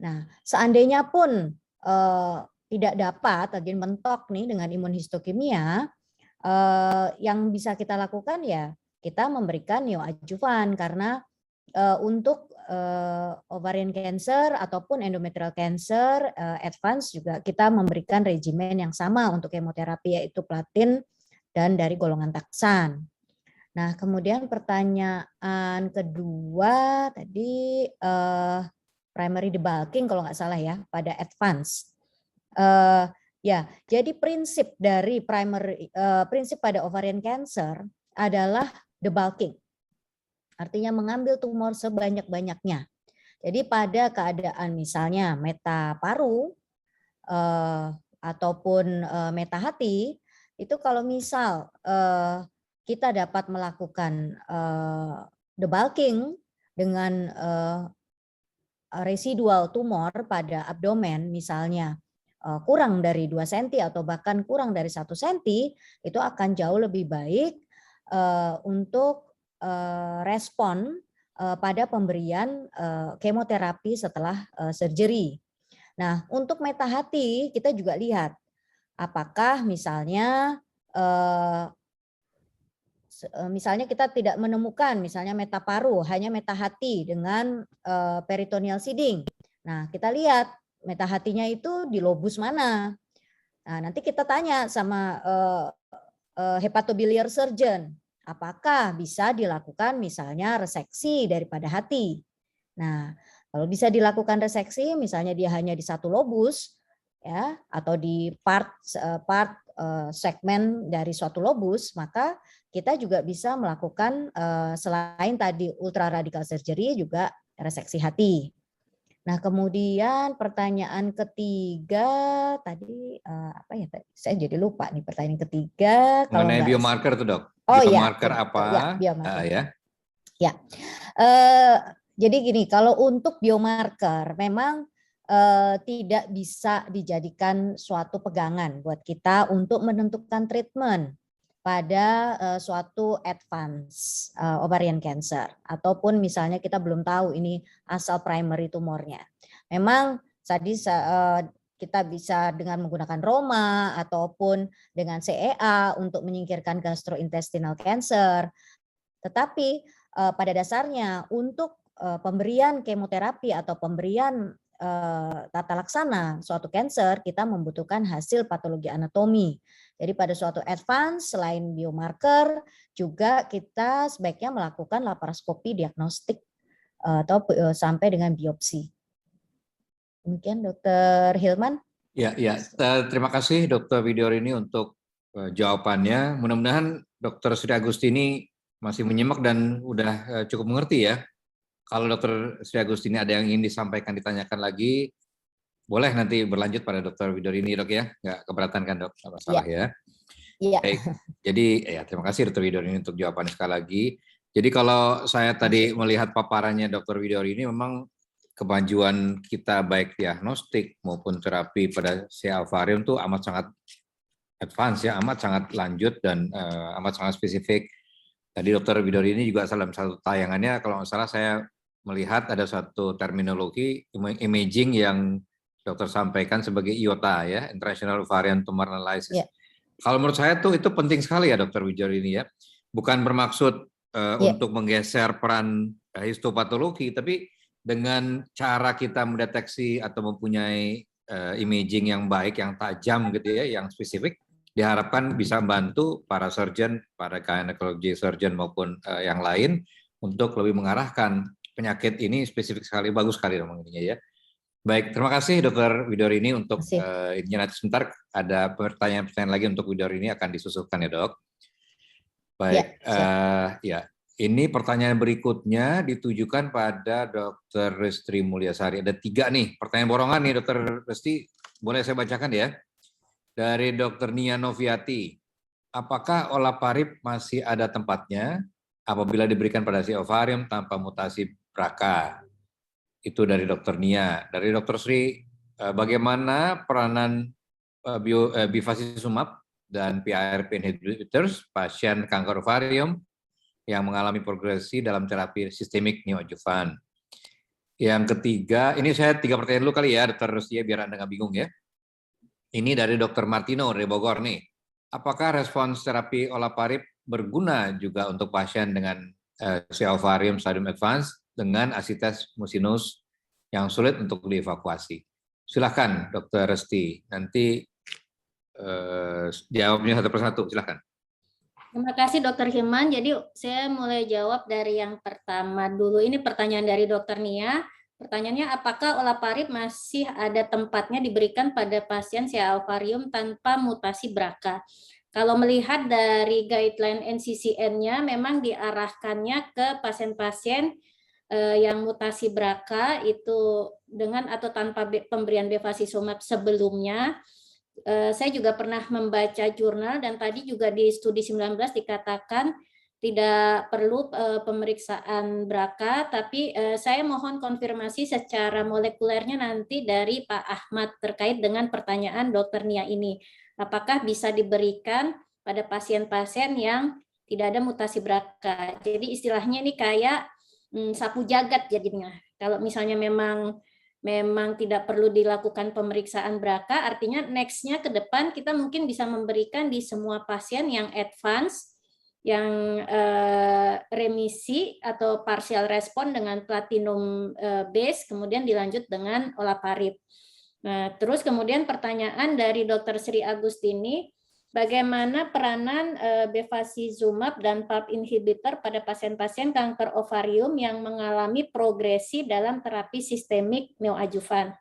Speaker 4: Nah, seandainya pun tidak dapat lagi mentok nih dengan imunhistokimia, yang bisa kita lakukan ya kita memberikan neoadjuvan karena untuk ovarian cancer ataupun endometrial cancer advance juga kita memberikan regimen yang sama untuk kemoterapi yaitu platin dan dari golongan taksan. Nah, kemudian pertanyaan kedua tadi primary debulking kalau nggak salah ya pada advance. Ya, jadi prinsip dari prinsip pada ovarian cancer adalah debulking. Artinya mengambil tumor sebanyak-banyaknya. Jadi pada keadaan misalnya meta paru ataupun meta hati, itu kalau misal kita dapat melakukan debulking dengan residual tumor pada abdomen misalnya kurang dari 2 cm atau bahkan kurang dari 1 cm, itu akan jauh lebih baik untuk respon pada pemberian kemoterapi setelah surgery. Nah, untuk meta hati kita juga lihat apakah misalnya kita tidak menemukan misalnya meta paru, hanya meta hati dengan peritoneal seeding. Nah, kita lihat meta hatinya itu di lobus mana. Nah, nanti kita tanya sama hepatobiliar surgeon, apakah bisa dilakukan misalnya reseksi daripada hati. Nah, kalau bisa dilakukan reseksi, misalnya dia hanya di satu lobus, ya, atau di part segmen dari suatu lobus, maka kita juga bisa melakukan selain tadi ultraradikal surgery juga reseksi hati. Nah, kemudian pertanyaan ketiga tadi apa ya? Saya jadi lupa nih pertanyaan ketiga.
Speaker 3: Mengenai biomarker tuh dok.
Speaker 4: Oh
Speaker 3: biomarker
Speaker 4: ya,
Speaker 3: apa?
Speaker 4: Ya, biomarker.
Speaker 3: Ya.
Speaker 4: Jadi gini, kalau untuk biomarker memang tidak bisa dijadikan suatu pegangan buat kita untuk menentukan treatment pada suatu advance ovarian cancer ataupun misalnya kita belum tahu ini asal primary tumornya. Memang tadi kita bisa dengan menggunakan ROMA ataupun dengan CEA untuk menyingkirkan gastrointestinal cancer. Tetapi pada dasarnya untuk pemberian kemoterapi atau pemberian tata laksana suatu cancer, kita membutuhkan hasil patologi anatomi. Jadi pada suatu advance selain biomarker juga kita sebaiknya melakukan laparoskopi diagnostik atau sampai dengan biopsi. Demikian Dr. Hilman.
Speaker 3: Ya, terima kasih Dr. Widyorini untuk jawabannya. Mudah-mudahan Dr. Sri Agustini masih menyimak dan udah cukup mengerti ya. Kalau Dr. Sri Agustini ada yang ingin disampaikan, ditanyakan lagi, boleh nanti berlanjut pada Dr. Widorini, Dok ya. Nggak keberatan kan, Dok? Nggak masalah ya.
Speaker 4: Iya.
Speaker 3: Baik. Jadi ya terima kasih Dr. Widorini untuk jawabannya sekali lagi. Jadi kalau saya tadi melihat paparannya Dr. Widorini, memang kemajuan kita baik diagnostik maupun terapi pada C. alvarium itu amat sangat advance ya, amat sangat lanjut dan amat sangat spesifik. Tadi Dr. Widorini juga dalam satu tayangannya, kalau nggak salah saya melihat ada satu terminologi imaging yang dokter sampaikan sebagai IOTA ya, International Ovarian Tumor Analysis. Yeah. Kalau menurut saya tuh itu penting sekali ya Dr. Widorini ya. Bukan bermaksud untuk menggeser peran histopatologi, tapi dengan cara kita mendeteksi atau mempunyai imaging yang baik, yang tajam gitu ya, yang spesifik, diharapkan bisa membantu para surgeon, para gynecology surgeon maupun yang lain untuk lebih mengarahkan penyakit ini spesifik sekali, bagus sekali memang ininya ya. Baik, terima kasih Dr. Widorini untuk ini. Nanti sebentar ada pertanyaan-pertanyaan lagi untuk Widorini akan disusulkan ya Dok. Baik, ya. Ini pertanyaan berikutnya ditujukan pada Dr. Restri Mulyasari. Ada 3 nih, pertanyaan borongan nih Dr. Resti, boleh saya bacakan ya? Dari Dr. Nia Noviati, apakah olaparib masih ada tempatnya apabila diberikan pada si ovarium tanpa mutasi BRCA? Itu dari Dr. Nia. Dari Dr. Sri, bagaimana peranan bevacizumab dan PARP inhibitors pasien kanker ovarium yang mengalami progresi dalam terapi sistemik neoadjuvan? Yang ketiga, ini saya 3 pertanyaan dulu kali ya, Dr. Rustia, biar Anda nggak bingung ya. Ini dari Dr. Martino dari Bogor nih. Apakah respons terapi olaparib berguna juga untuk pasien dengan C. ovarium stadium advance dengan asites mucinous yang sulit untuk dievakuasi? Silakan Dr. Resti, nanti jawabnya satu persatu, silakan.
Speaker 8: Terima kasih Dr. Hilman. Jadi saya mulai jawab dari yang pertama dulu. Ini pertanyaan dari Dr. Nia. Pertanyaannya, apakah olaparib masih ada tempatnya diberikan pada pasien C. alvarium tanpa mutasi BRCA? Kalau melihat dari guideline NCCN-nya, memang diarahkannya ke pasien-pasien yang mutasi BRCA itu dengan atau tanpa pemberian bevacizumab sebelumnya. Saya juga pernah membaca jurnal dan tadi juga di studi 19 dikatakan tidak perlu pemeriksaan BRCA, tapi saya mohon konfirmasi secara molekulernya nanti dari Pak Ahmad terkait dengan pertanyaan Dr. Nia ini. Apakah bisa diberikan pada pasien-pasien yang tidak ada mutasi BRCA? Jadi istilahnya ini kayak sapu jagat jadinya. Kalau misalnya memang tidak perlu dilakukan pemeriksaan BRCA, artinya next-nya ke depan kita mungkin bisa memberikan di semua pasien yang advance, yang remisi atau partial respon dengan platinum base, kemudian dilanjut dengan olaparib. Nah, terus kemudian pertanyaan dari Dr. Sri Agustini, bagaimana peranan bevacizumab dan PARP inhibitor pada pasien-pasien kanker ovarium yang mengalami progresi dalam terapi sistemik neoadjuvan?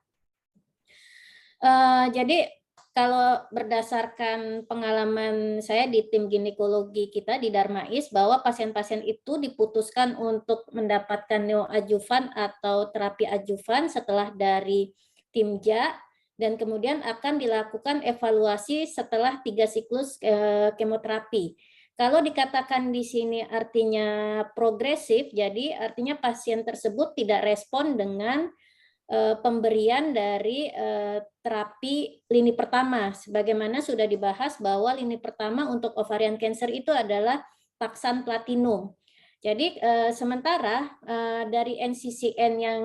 Speaker 8: Jadi kalau berdasarkan pengalaman saya di tim ginekologi kita di Darmais, bahwa pasien-pasien itu diputuskan untuk mendapatkan neoadjuvan atau terapi adjuvan setelah dari TIMJA, dan kemudian akan dilakukan evaluasi setelah 3 siklus kemoterapi. Kalau dikatakan di sini artinya progresif, jadi artinya pasien tersebut tidak respon dengan pemberian dari terapi lini pertama, sebagaimana sudah dibahas bahwa lini pertama untuk ovarian cancer itu adalah taksan platinum. Jadi sementara dari NCCN yang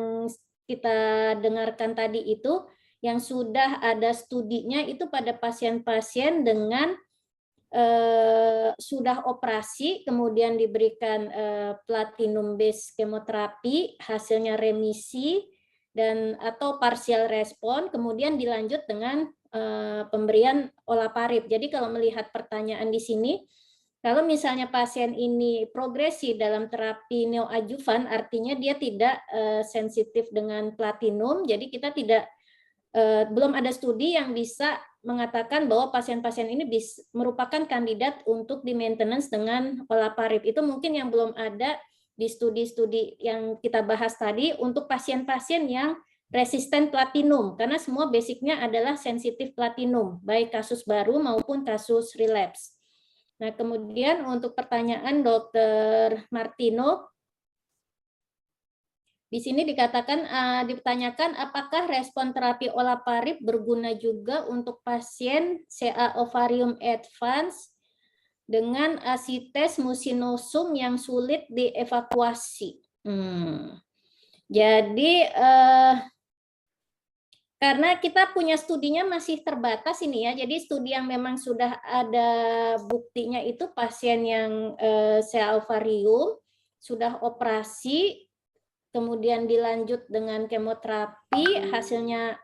Speaker 8: kita dengarkan tadi itu, yang sudah ada studinya itu pada pasien-pasien dengan sudah operasi, kemudian diberikan platinum base kemoterapi, hasilnya remisi, dan atau partial respon, kemudian dilanjut dengan pemberian olaparib. Jadi kalau melihat pertanyaan di sini, kalau misalnya pasien ini progresi dalam terapi neoadjuvan, artinya dia tidak sensitif dengan platinum, jadi kita tidak belum ada studi yang bisa mengatakan bahwa pasien-pasien ini merupakan kandidat untuk di maintenance dengan olaparib. Itu mungkin yang belum ada di studi-studi yang kita bahas tadi untuk pasien-pasien yang resisten platinum, karena semua basicnya adalah sensitif platinum, baik kasus baru maupun kasus relapse. Nah, kemudian untuk pertanyaan Dr. Martino, di sini ditanyakan apakah respon terapi olaparib berguna juga untuk pasien CA ovarium advance dengan asites mucinosum yang sulit dievakuasi. Jadi karena kita punya studinya masih terbatas ini ya, jadi studi yang memang sudah ada buktinya itu pasien yang CA ovarium sudah operasi, kemudian dilanjut dengan kemoterapi, hasilnya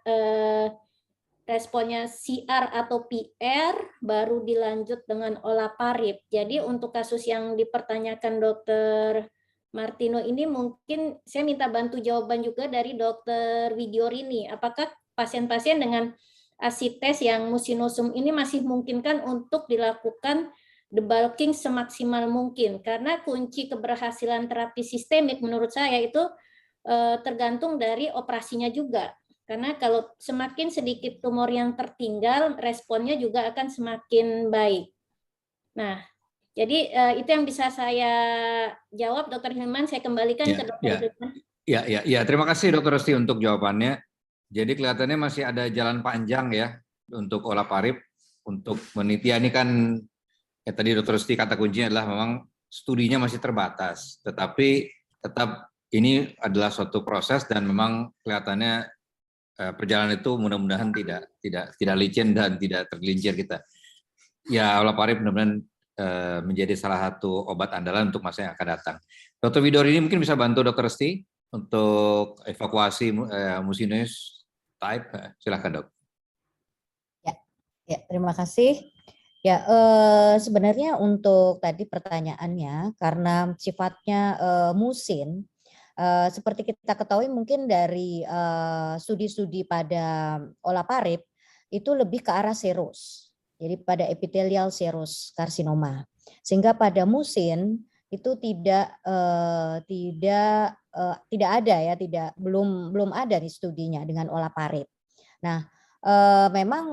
Speaker 8: responnya CR atau PR, baru dilanjut dengan olaparib. Jadi untuk kasus yang dipertanyakan Dr. Martino ini mungkin saya minta bantu jawaban juga dari Dr. Widyorini. Apakah pasien-pasien dengan asites yang mucinosum ini masih memungkinkan untuk dilakukan debulking semaksimal mungkin? Karena kunci keberhasilan terapi sistemik menurut saya itu tergantung dari operasinya juga. Karena kalau semakin sedikit tumor yang tertinggal, responnya juga akan semakin baik. Nah, jadi itu yang bisa saya jawab, Dr. Hilman. Saya kembalikan ke Dr. Hilman.
Speaker 3: Ya, terima kasih Dr. Rusti untuk jawabannya. Jadi kelihatannya masih ada jalan panjang ya untuk olaparib, untuk meneliti. Ini kan ya tadi Dr. Rusti kata kuncinya adalah memang studinya masih terbatas, tetapi tetap ini adalah suatu proses dan memang kelihatannya perjalanan itu mudah-mudahan tidak licin dan tidak tergelincir kita. Ya, olaparib mudah-mudahan menjadi salah satu obat andalan untuk masa yang akan datang. Dr. Widyorini mungkin bisa bantu Dr. Rusti untuk evakuasi mucinous type. Silakan, Dok.
Speaker 4: Ya, terima kasih. Ya, sebenarnya untuk tadi pertanyaannya, karena sifatnya musin, seperti kita ketahui mungkin dari studi-studi pada olaparib itu lebih ke arah serus, jadi pada epithelial serous karsinoma, sehingga pada musin itu tidak ada ya, belum ada di studinya dengan olaparib. Nah, memang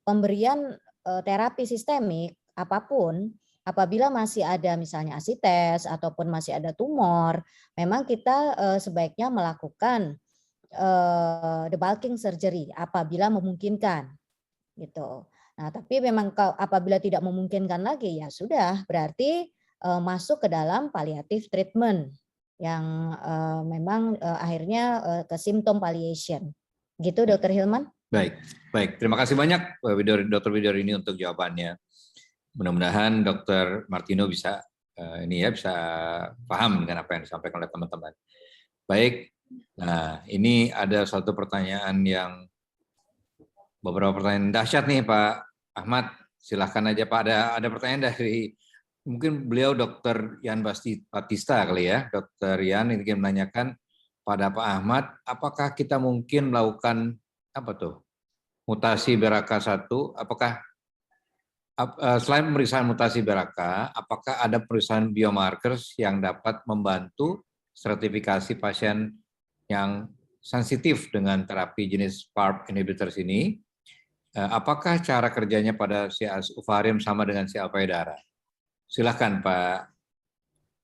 Speaker 4: pemberian terapi sistemik apapun, apabila masih ada misalnya asites ataupun masih ada tumor, memang kita sebaiknya melakukan debulking surgery apabila memungkinkan, gitu. Nah, tapi memang apabila tidak memungkinkan lagi, ya sudah, berarti masuk ke dalam palliative treatment yang memang akhirnya ke symptom palliation. Gitu, Dr. Hilman?
Speaker 3: Baik. Terima kasih banyak Dr. Widyorini untuk jawabannya. Mudah-mudahan Dr. Martino bisa bisa paham dengan apa yang disampaikan oleh teman-teman. Baik, nah ini ada suatu pertanyaan beberapa pertanyaan dahsyat nih Pak Ahmad. Silahkan aja Pak, ada pertanyaan dari mungkin beliau Dr. Yan Batista kali ya. Dr. Yan ingin menanyakan pada Pak Ahmad, apakah kita mungkin melakukan mutasi BRCA1, apakah selain pemeriksaan mutasi BRCA, apakah ada pemeriksaan biomarkers yang dapat membantu stratifikasi pasien yang sensitif dengan terapi jenis PARP inhibitors ini? Apakah cara kerjanya pada CA ovarium sama dengan CA payudara? Silahkan Pak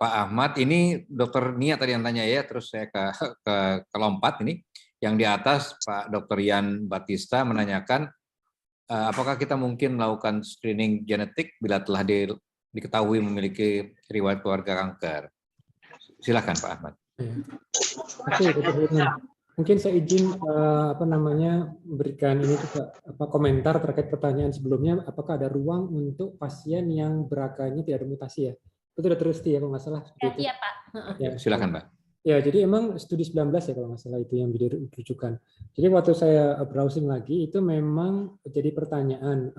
Speaker 3: Ahmad. Ini Dr. Nia tadi yang tanya ya, terus saya ke lompat ini. Yang di atas Pak Dr. Yan Batista menanyakan, apakah kita mungkin melakukan screening genetik bila telah diketahui memiliki riwayat keluarga kanker? Silakan Pak Ahmad.
Speaker 6: Oke, mungkin saya izin berikan ini juga komentar terkait pertanyaan sebelumnya. Apakah ada ruang untuk pasien yang BRCA-nya tidak ada mutasi ya? Itu sudah terus ya kalau nggak salah.
Speaker 8: Iya Pak.
Speaker 6: Ya,
Speaker 3: silakan Pak.
Speaker 6: Ya, jadi emang studi 19 ya kalau nggak salah itu yang dirujukan. Jadi waktu saya browsing lagi itu memang jadi pertanyaan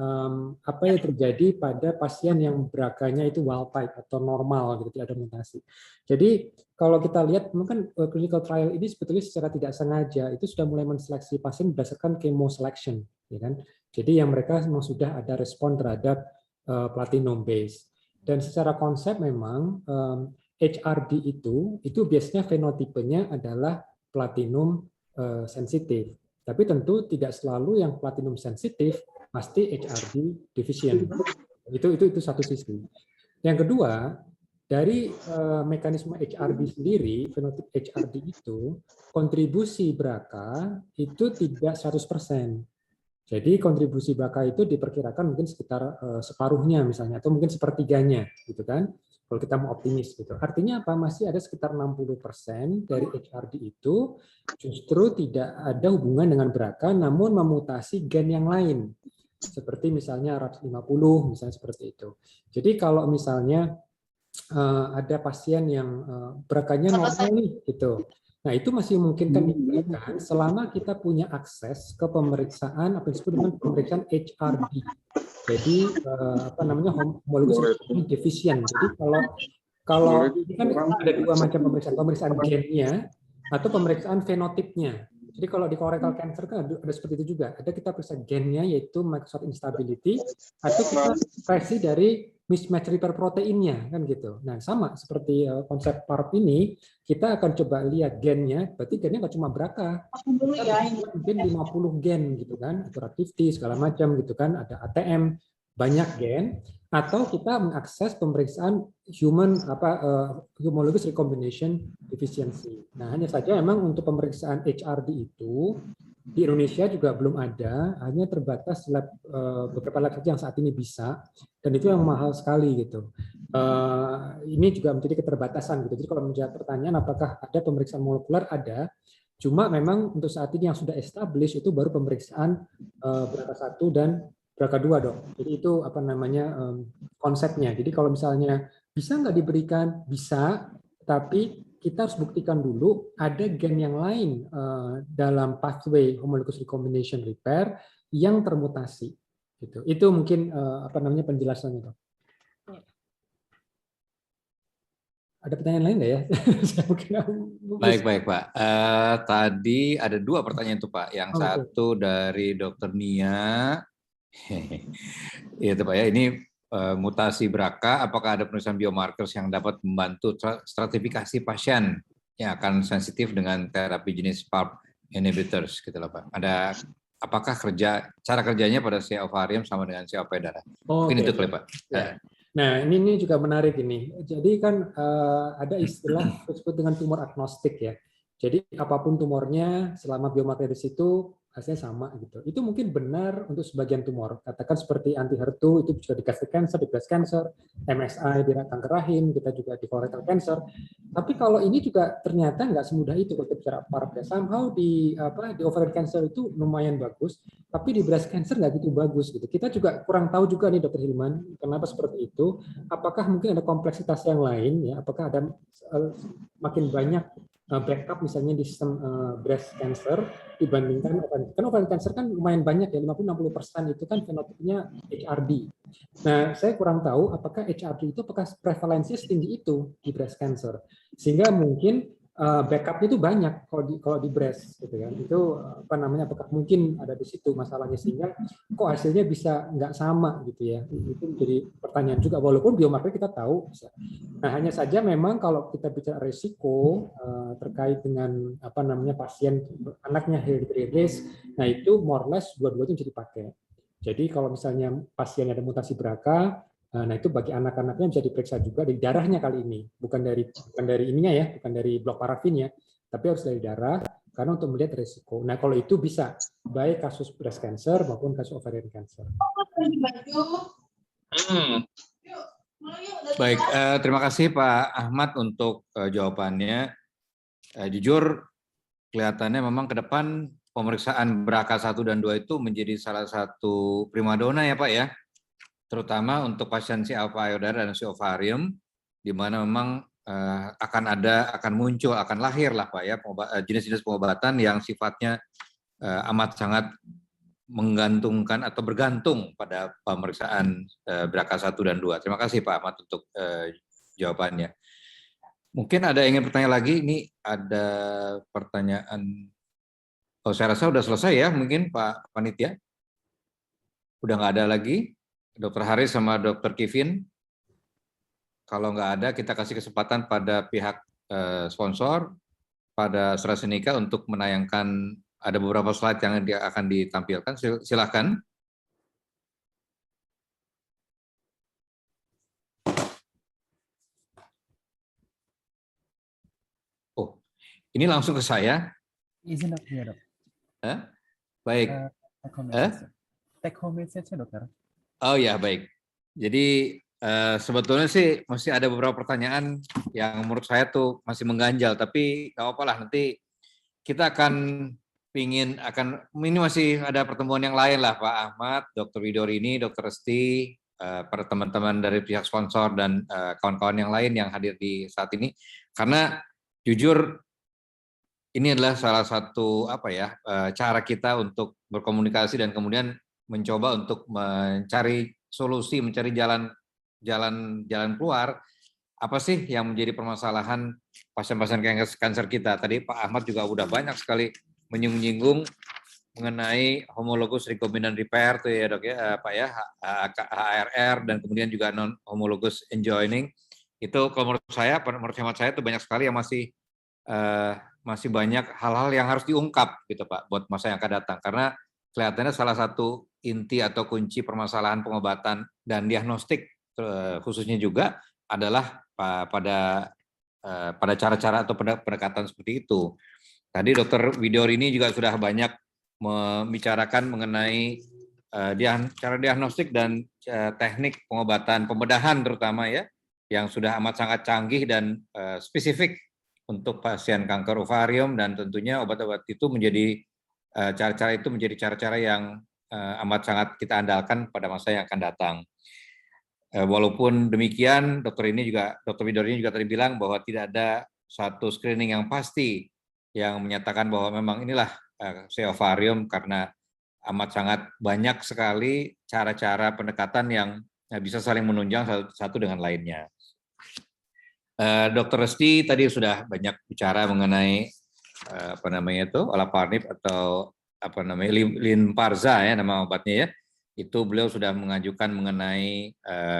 Speaker 6: apa yang terjadi pada pasien yang BRCA-nya itu wild type atau normal gitu, tidak ada mutasi. Jadi kalau kita lihat mungkin clinical trial ini sebetulnya secara tidak sengaja itu sudah mulai menseleksi pasien berdasarkan chemo selection, ya kan? Jadi yang mereka memang sudah ada respon terhadap platinum base. Dan secara konsep memang HRD itu biasanya fenotipenya adalah platinum sensitif. Tapi tentu tidak selalu yang platinum sensitif pasti HRD deficient. Itu satu sisi. Yang kedua, dari mekanisme HRD sendiri, fenotip HRD itu, kontribusi BRCA itu tidak 100%. Jadi kontribusi BRCA itu diperkirakan mungkin sekitar separuhnya misalnya, atau mungkin sepertiganya, gitu kan? Kalau kita mau optimis gitu. Artinya apa? Masih ada sekitar 60% dari HRD itu justru tidak ada hubungan dengan BRCA, namun memutasi gen yang lain. Seperti misalnya RAF50, misalnya seperti itu. Jadi kalau misalnya ada pasien yang BRCA-nya normal nih, gitu. Nah, itu masih memungkinkan diberikan selama kita punya akses ke pemeriksaan apa yang disebut dengan pemeriksaan HRD. Jadi apa namanya homologous recombination deficient. Jadi kalau ini kan ada dua macam pemeriksaan gennya atau pemeriksaan fenotipnya. Jadi kalau di colorectal cancer kan ada seperti itu juga. Ada kita periksa gennya yaitu microscopic instability atau kita ekspresi dari mismatch repair proteinnya kan gitu. Nah sama seperti konsep PARP ini kita akan coba lihat gennya. Berarti gennya nggak cuma BRCA, mungkin 50 gen gitu kan, atau RAD50 segala macam gitu kan. Ada ATM banyak gen. Atau kita mengakses pemeriksaan homologous recombination deficiency. Nah, hanya saja memang untuk pemeriksaan HRD itu di Indonesia juga belum ada, hanya terbatas beberapa lab yang saat ini bisa, dan itu yang mahal sekali gitu. Ini juga menjadi keterbatasan gitu. Jadi kalau menjawab pertanyaan apakah ada pemeriksaan molekuler, ada. Cuma memang untuk saat ini yang sudah established itu baru pemeriksaan BRCA1 dan BRCA2 dong. Jadi itu apa namanya konsepnya. Jadi kalau misalnya bisa nggak diberikan, bisa, tapi kita harus buktikan dulu ada gen yang lain dalam pathway homologous recombination repair yang termutasi. Gitu. Itu mungkin apa namanya penjelasannya, Dok. Ada pertanyaan lain nggak ya?
Speaker 3: Baik Pak. Tadi ada dua pertanyaan tuh Pak. Yang satu dari Dr. Nia. Itu Pak ya, ini mutasi BRCA, apakah ada pemeriksaan biomarkers yang dapat membantu stratifikasi pasien yang akan sensitif dengan terapi jenis PARP inhibitors gitu loh Pak. Apakah cara kerjanya pada CA ovarium sama dengan CA payudara? Mungkin itu kali Pak.
Speaker 6: Ya. Nah, ini juga menarik ini. Jadi kan ada istilah disebut dengan tumor agnostik ya. Jadi apapun tumornya selama biomarker di situ hasilnya sama gitu. Itu mungkin benar untuk sebagian tumor. Katakan seperti anti-HER2 itu juga di gastric cancer, di breast cancer, MSI di kanker rahim, kita juga di colorectal cancer. Tapi kalau ini juga ternyata nggak semudah itu kalau kita bicara PARP. Somehow di ovarian cancer itu lumayan bagus, tapi di breast cancer nggak gitu bagus gitu. Kita juga kurang tahu juga nih Dr. Hilman, kenapa seperti itu? Apakah mungkin ada kompleksitas yang lain ya? Apakah ada makin banyak backup misalnya di sistem breast cancer dibandingkan ovarian cancer kan lumayan banyak ya, 50-60% itu kan fenotipnya HRD. Nah, saya kurang tahu apakah HRD itu apakah prevalensinya setinggi itu di breast cancer. Sehingga mungkin backupnya itu banyak kalau di breast gitu kan. Itu apa namanya, apakah mungkin ada di situ masalahnya sehingga kok hasilnya bisa nggak sama gitu ya. Itu menjadi pertanyaan juga walaupun biomarker kita tahu bisa. Nah, hanya saja memang kalau kita bicara risiko terkait dengan apa namanya pasien anaknya hereditary risk, nah itu more or less dua-duanya bisa dipakai. Jadi kalau misalnya pasien ada mutasi BRCA, nah itu bagi anak-anaknya bisa diperiksa juga dari darahnya kali ini, bukan dari ininya ya, bukan dari blok parafinnya, tapi harus dari darah karena untuk melihat risiko. Nah kalau itu bisa baik kasus breast cancer maupun kasus ovarian cancer.
Speaker 3: Baik, terima kasih Pak Ahmad untuk jawabannya. Jujur kelihatannya memang ke depan pemeriksaan BRCA 1 dan 2 itu menjadi salah satu primadona ya Pak ya, terutama untuk pasien CA payudara dan CA ovarium, di mana memang akan muncul, akan lahir lah Pak ya jenis-jenis pengobatan yang sifatnya amat sangat menggantungkan atau bergantung pada pemeriksaan BRCA 1 dan 2. Terima kasih Pak Ahmad untuk jawabannya. Mungkin ada yang ingin bertanya lagi, ini ada pertanyaan, saya rasa sudah selesai ya mungkin Pak Panitia. Udah nggak ada lagi. Dr. Haris sama Dr. Kevin. Kalau nggak ada, kita kasih kesempatan pada pihak sponsor, pada AstraZeneca untuk menayangkan, ada beberapa slide yang akan ditampilkan. Silakan. Oh, ini langsung ke saya.
Speaker 10: Izin dok, ya dok.
Speaker 3: Baik.
Speaker 10: Take home message dokter.
Speaker 3: Oh ya, baik. Jadi sebetulnya sih masih ada beberapa pertanyaan yang menurut saya tuh masih mengganjal, tapi nggak apa-apa lah, nanti kita ini masih ada pertemuan yang lain lah, Pak Ahmad, Dr. Widorini, Dr. Resti, para teman-teman dari pihak sponsor dan kawan-kawan yang lain yang hadir di saat ini. Karena jujur ini adalah salah satu cara kita untuk berkomunikasi dan kemudian mencoba untuk mencari solusi, mencari jalan keluar. Apa sih yang menjadi permasalahan pasien-pasien kanker kita? Tadi Pak Ahmad juga udah banyak sekali menyinggung mengenai homologous recombinant repair tuh ya dok ya, Pak ya, HRR, dan kemudian juga non homologous enjoining. Itu kalau menurut hemat saya itu banyak sekali yang masih banyak hal-hal yang harus diungkap gitu Pak buat masa yang akan datang, karena kelihatannya salah satu inti atau kunci permasalahan pengobatan dan diagnostik khususnya juga adalah pada cara-cara atau pendekatan seperti itu. Tadi Dr. Widorini juga sudah banyak membicarakan mengenai cara diagnostik dan teknik pengobatan pembedahan terutama ya, yang sudah amat sangat canggih dan spesifik untuk pasien kanker ovarium, dan tentunya obat-obat itu menjadi cara-cara yang amat sangat kita andalkan pada masa yang akan datang. Walaupun demikian, Dr. Widorini juga tadi bilang bahwa tidak ada satu screening yang pasti yang menyatakan bahwa memang inilah ovarium, karena amat sangat banyak sekali cara-cara pendekatan yang bisa saling menunjang satu dengan lainnya. Dr. Resti tadi sudah banyak bicara mengenai olaparib atau Lynparza ya nama obatnya ya. Itu beliau sudah mengajukan mengenai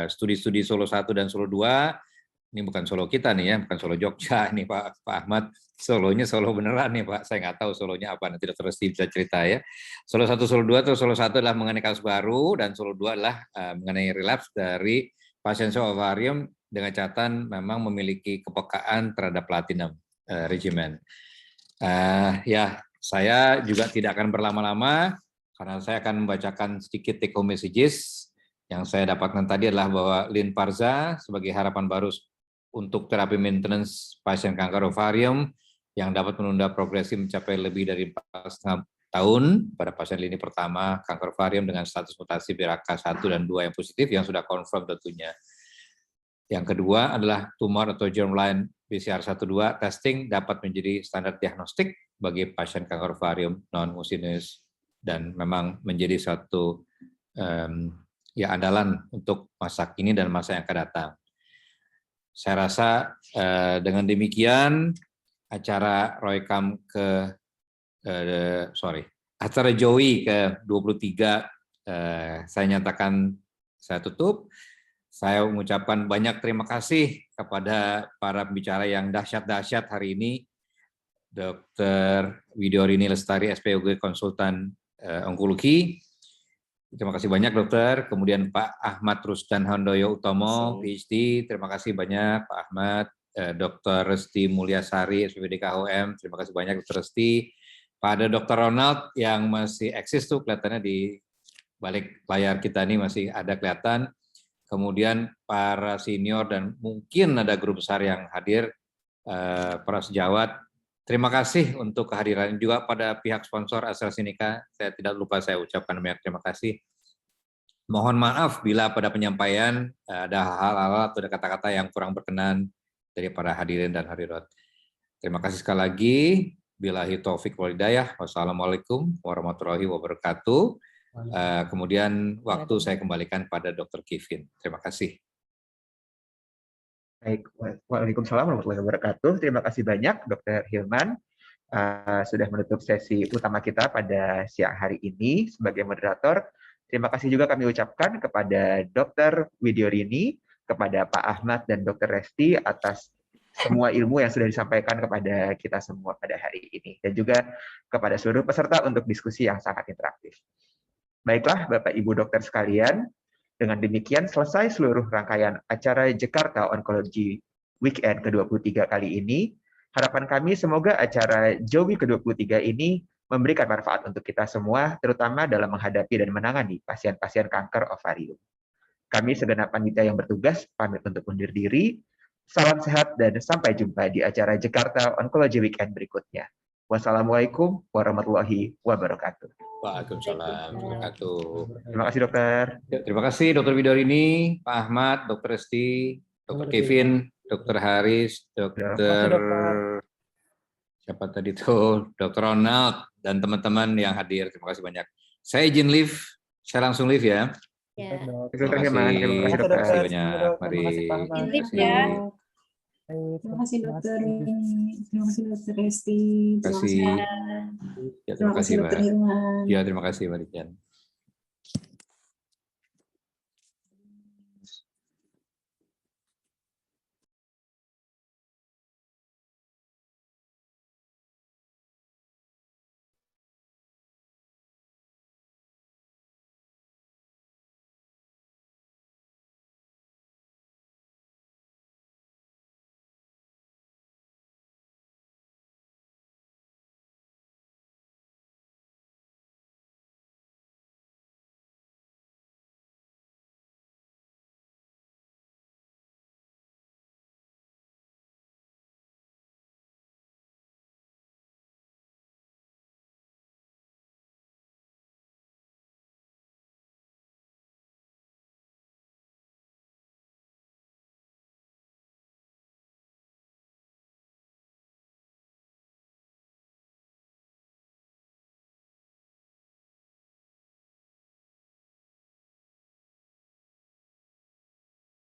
Speaker 3: studi-studi Solo 1 dan Solo 2. Ini bukan Solo kita nih ya, bukan Solo Jogja ini Pak Ahmad. Solonya Solo beneran nih Pak, saya nggak tahu Solonya apa, nanti Dr. Resti bisa cerita ya. Solo 1, Solo 2, terus Solo 1 adalah mengenai kasus baru, dan Solo 2 adalah mengenai relapse dari pasien ovarium dengan catatan memang memiliki kepekaan terhadap platinum regimen. Ya, saya juga tidak akan berlama-lama, karena saya akan membacakan sedikit take home messages. Yang saya dapatkan tadi adalah bahwa Lynparza sebagai harapan baru untuk terapi maintenance pasien kanker ovarium yang dapat menunda progresi mencapai lebih dari 4,5 tahun pada pasien lini pertama kanker ovarium dengan status mutasi BRCA1 dan 2 yang positif yang sudah confirm tentunya. Yang kedua adalah tumor atau germline BCR12 testing dapat menjadi standar diagnostik bagi pasien kanker ovarium non-mucinous dan memang menjadi satu andalan untuk masa kini dan masa yang akan datang. Saya rasa dengan demikian acara Roycam acara Joey ke-23 saya nyatakan saya tutup. Saya mengucapkan banyak terima kasih kepada para pembicara yang dahsyat-dahsyat hari ini. Dr. Widorini Lestari, SPOG Konsultan Onkologi. Terima kasih banyak dokter. Kemudian Pak Ahmad Rusdan Handoyo Utomo, PhD. Terima kasih banyak Pak Ahmad. Dr. Resti Mulyasari, SPPD KHOM. Terima kasih banyak Dr. Resti. Pada Dr. Ronald yang masih eksis tuh kelihatannya di balik layar kita ini masih ada kelihatan. Kemudian para senior dan mungkin ada grup besar yang hadir, para sejawat. Terima kasih untuk kehadiran juga pada pihak sponsor AstraZeneca. Saya tidak lupa saya ucapkan banyak terima kasih. Mohon maaf bila pada penyampaian ada hal-hal atau ada kata-kata yang kurang berkenan dari para hadirin dan hadirat. Terima kasih sekali lagi. Billahi taufik wal hidayah. Wassalamualaikum warahmatullahi wabarakatuh. Kemudian waktu saya kembalikan pada Dr. Kevin. Terima kasih.
Speaker 1: Baik, waalaikumsalam warahmatullahi wabarakatuh. Terima kasih banyak Dr. Hilman sudah menutup sesi utama kita pada siang hari ini sebagai moderator. Terima kasih juga kami ucapkan kepada Dr. Widyorini, kepada Pak Ahmad dan Dr. Resti atas semua ilmu yang sudah disampaikan kepada kita semua pada hari ini. Dan juga kepada seluruh peserta untuk diskusi yang sangat interaktif. Baiklah Bapak Ibu dokter sekalian, dengan demikian selesai seluruh rangkaian acara Jakarta Oncology Weekend ke-23 kali ini. Harapan kami semoga acara JOWI ke-23 ini memberikan manfaat untuk kita semua, terutama dalam menghadapi dan menangani pasien-pasien kanker ovarium. Kami segenap panitia yang bertugas pamit untuk undur diri. Salam sehat dan sampai jumpa di acara Jakarta Oncology Weekend berikutnya. Wassalamualaikum warahmatullahi wabarakatuh.
Speaker 3: Waalaikumsalam warahmatullahi wabarakatuh.
Speaker 1: Terima kasih dokter.
Speaker 3: Terima kasih Dr. Widyorini, Pak Ahmad, Dr. Resti, Dr. Kevin, Dr. Haris, Dr. Siapa tadi tuh, Dr. Ronald, dan teman-teman yang hadir. Terima kasih banyak. Saya izin live, saya langsung live ya.
Speaker 1: Terima kasih
Speaker 3: banyak. Mari.
Speaker 11: Terima kasih dokter ini, terima kasih dokter Resti,
Speaker 3: Terima kasih. Ya, terima kasih,
Speaker 11: dokter Hilman.
Speaker 3: Ya, terima kasih Mbak Dian.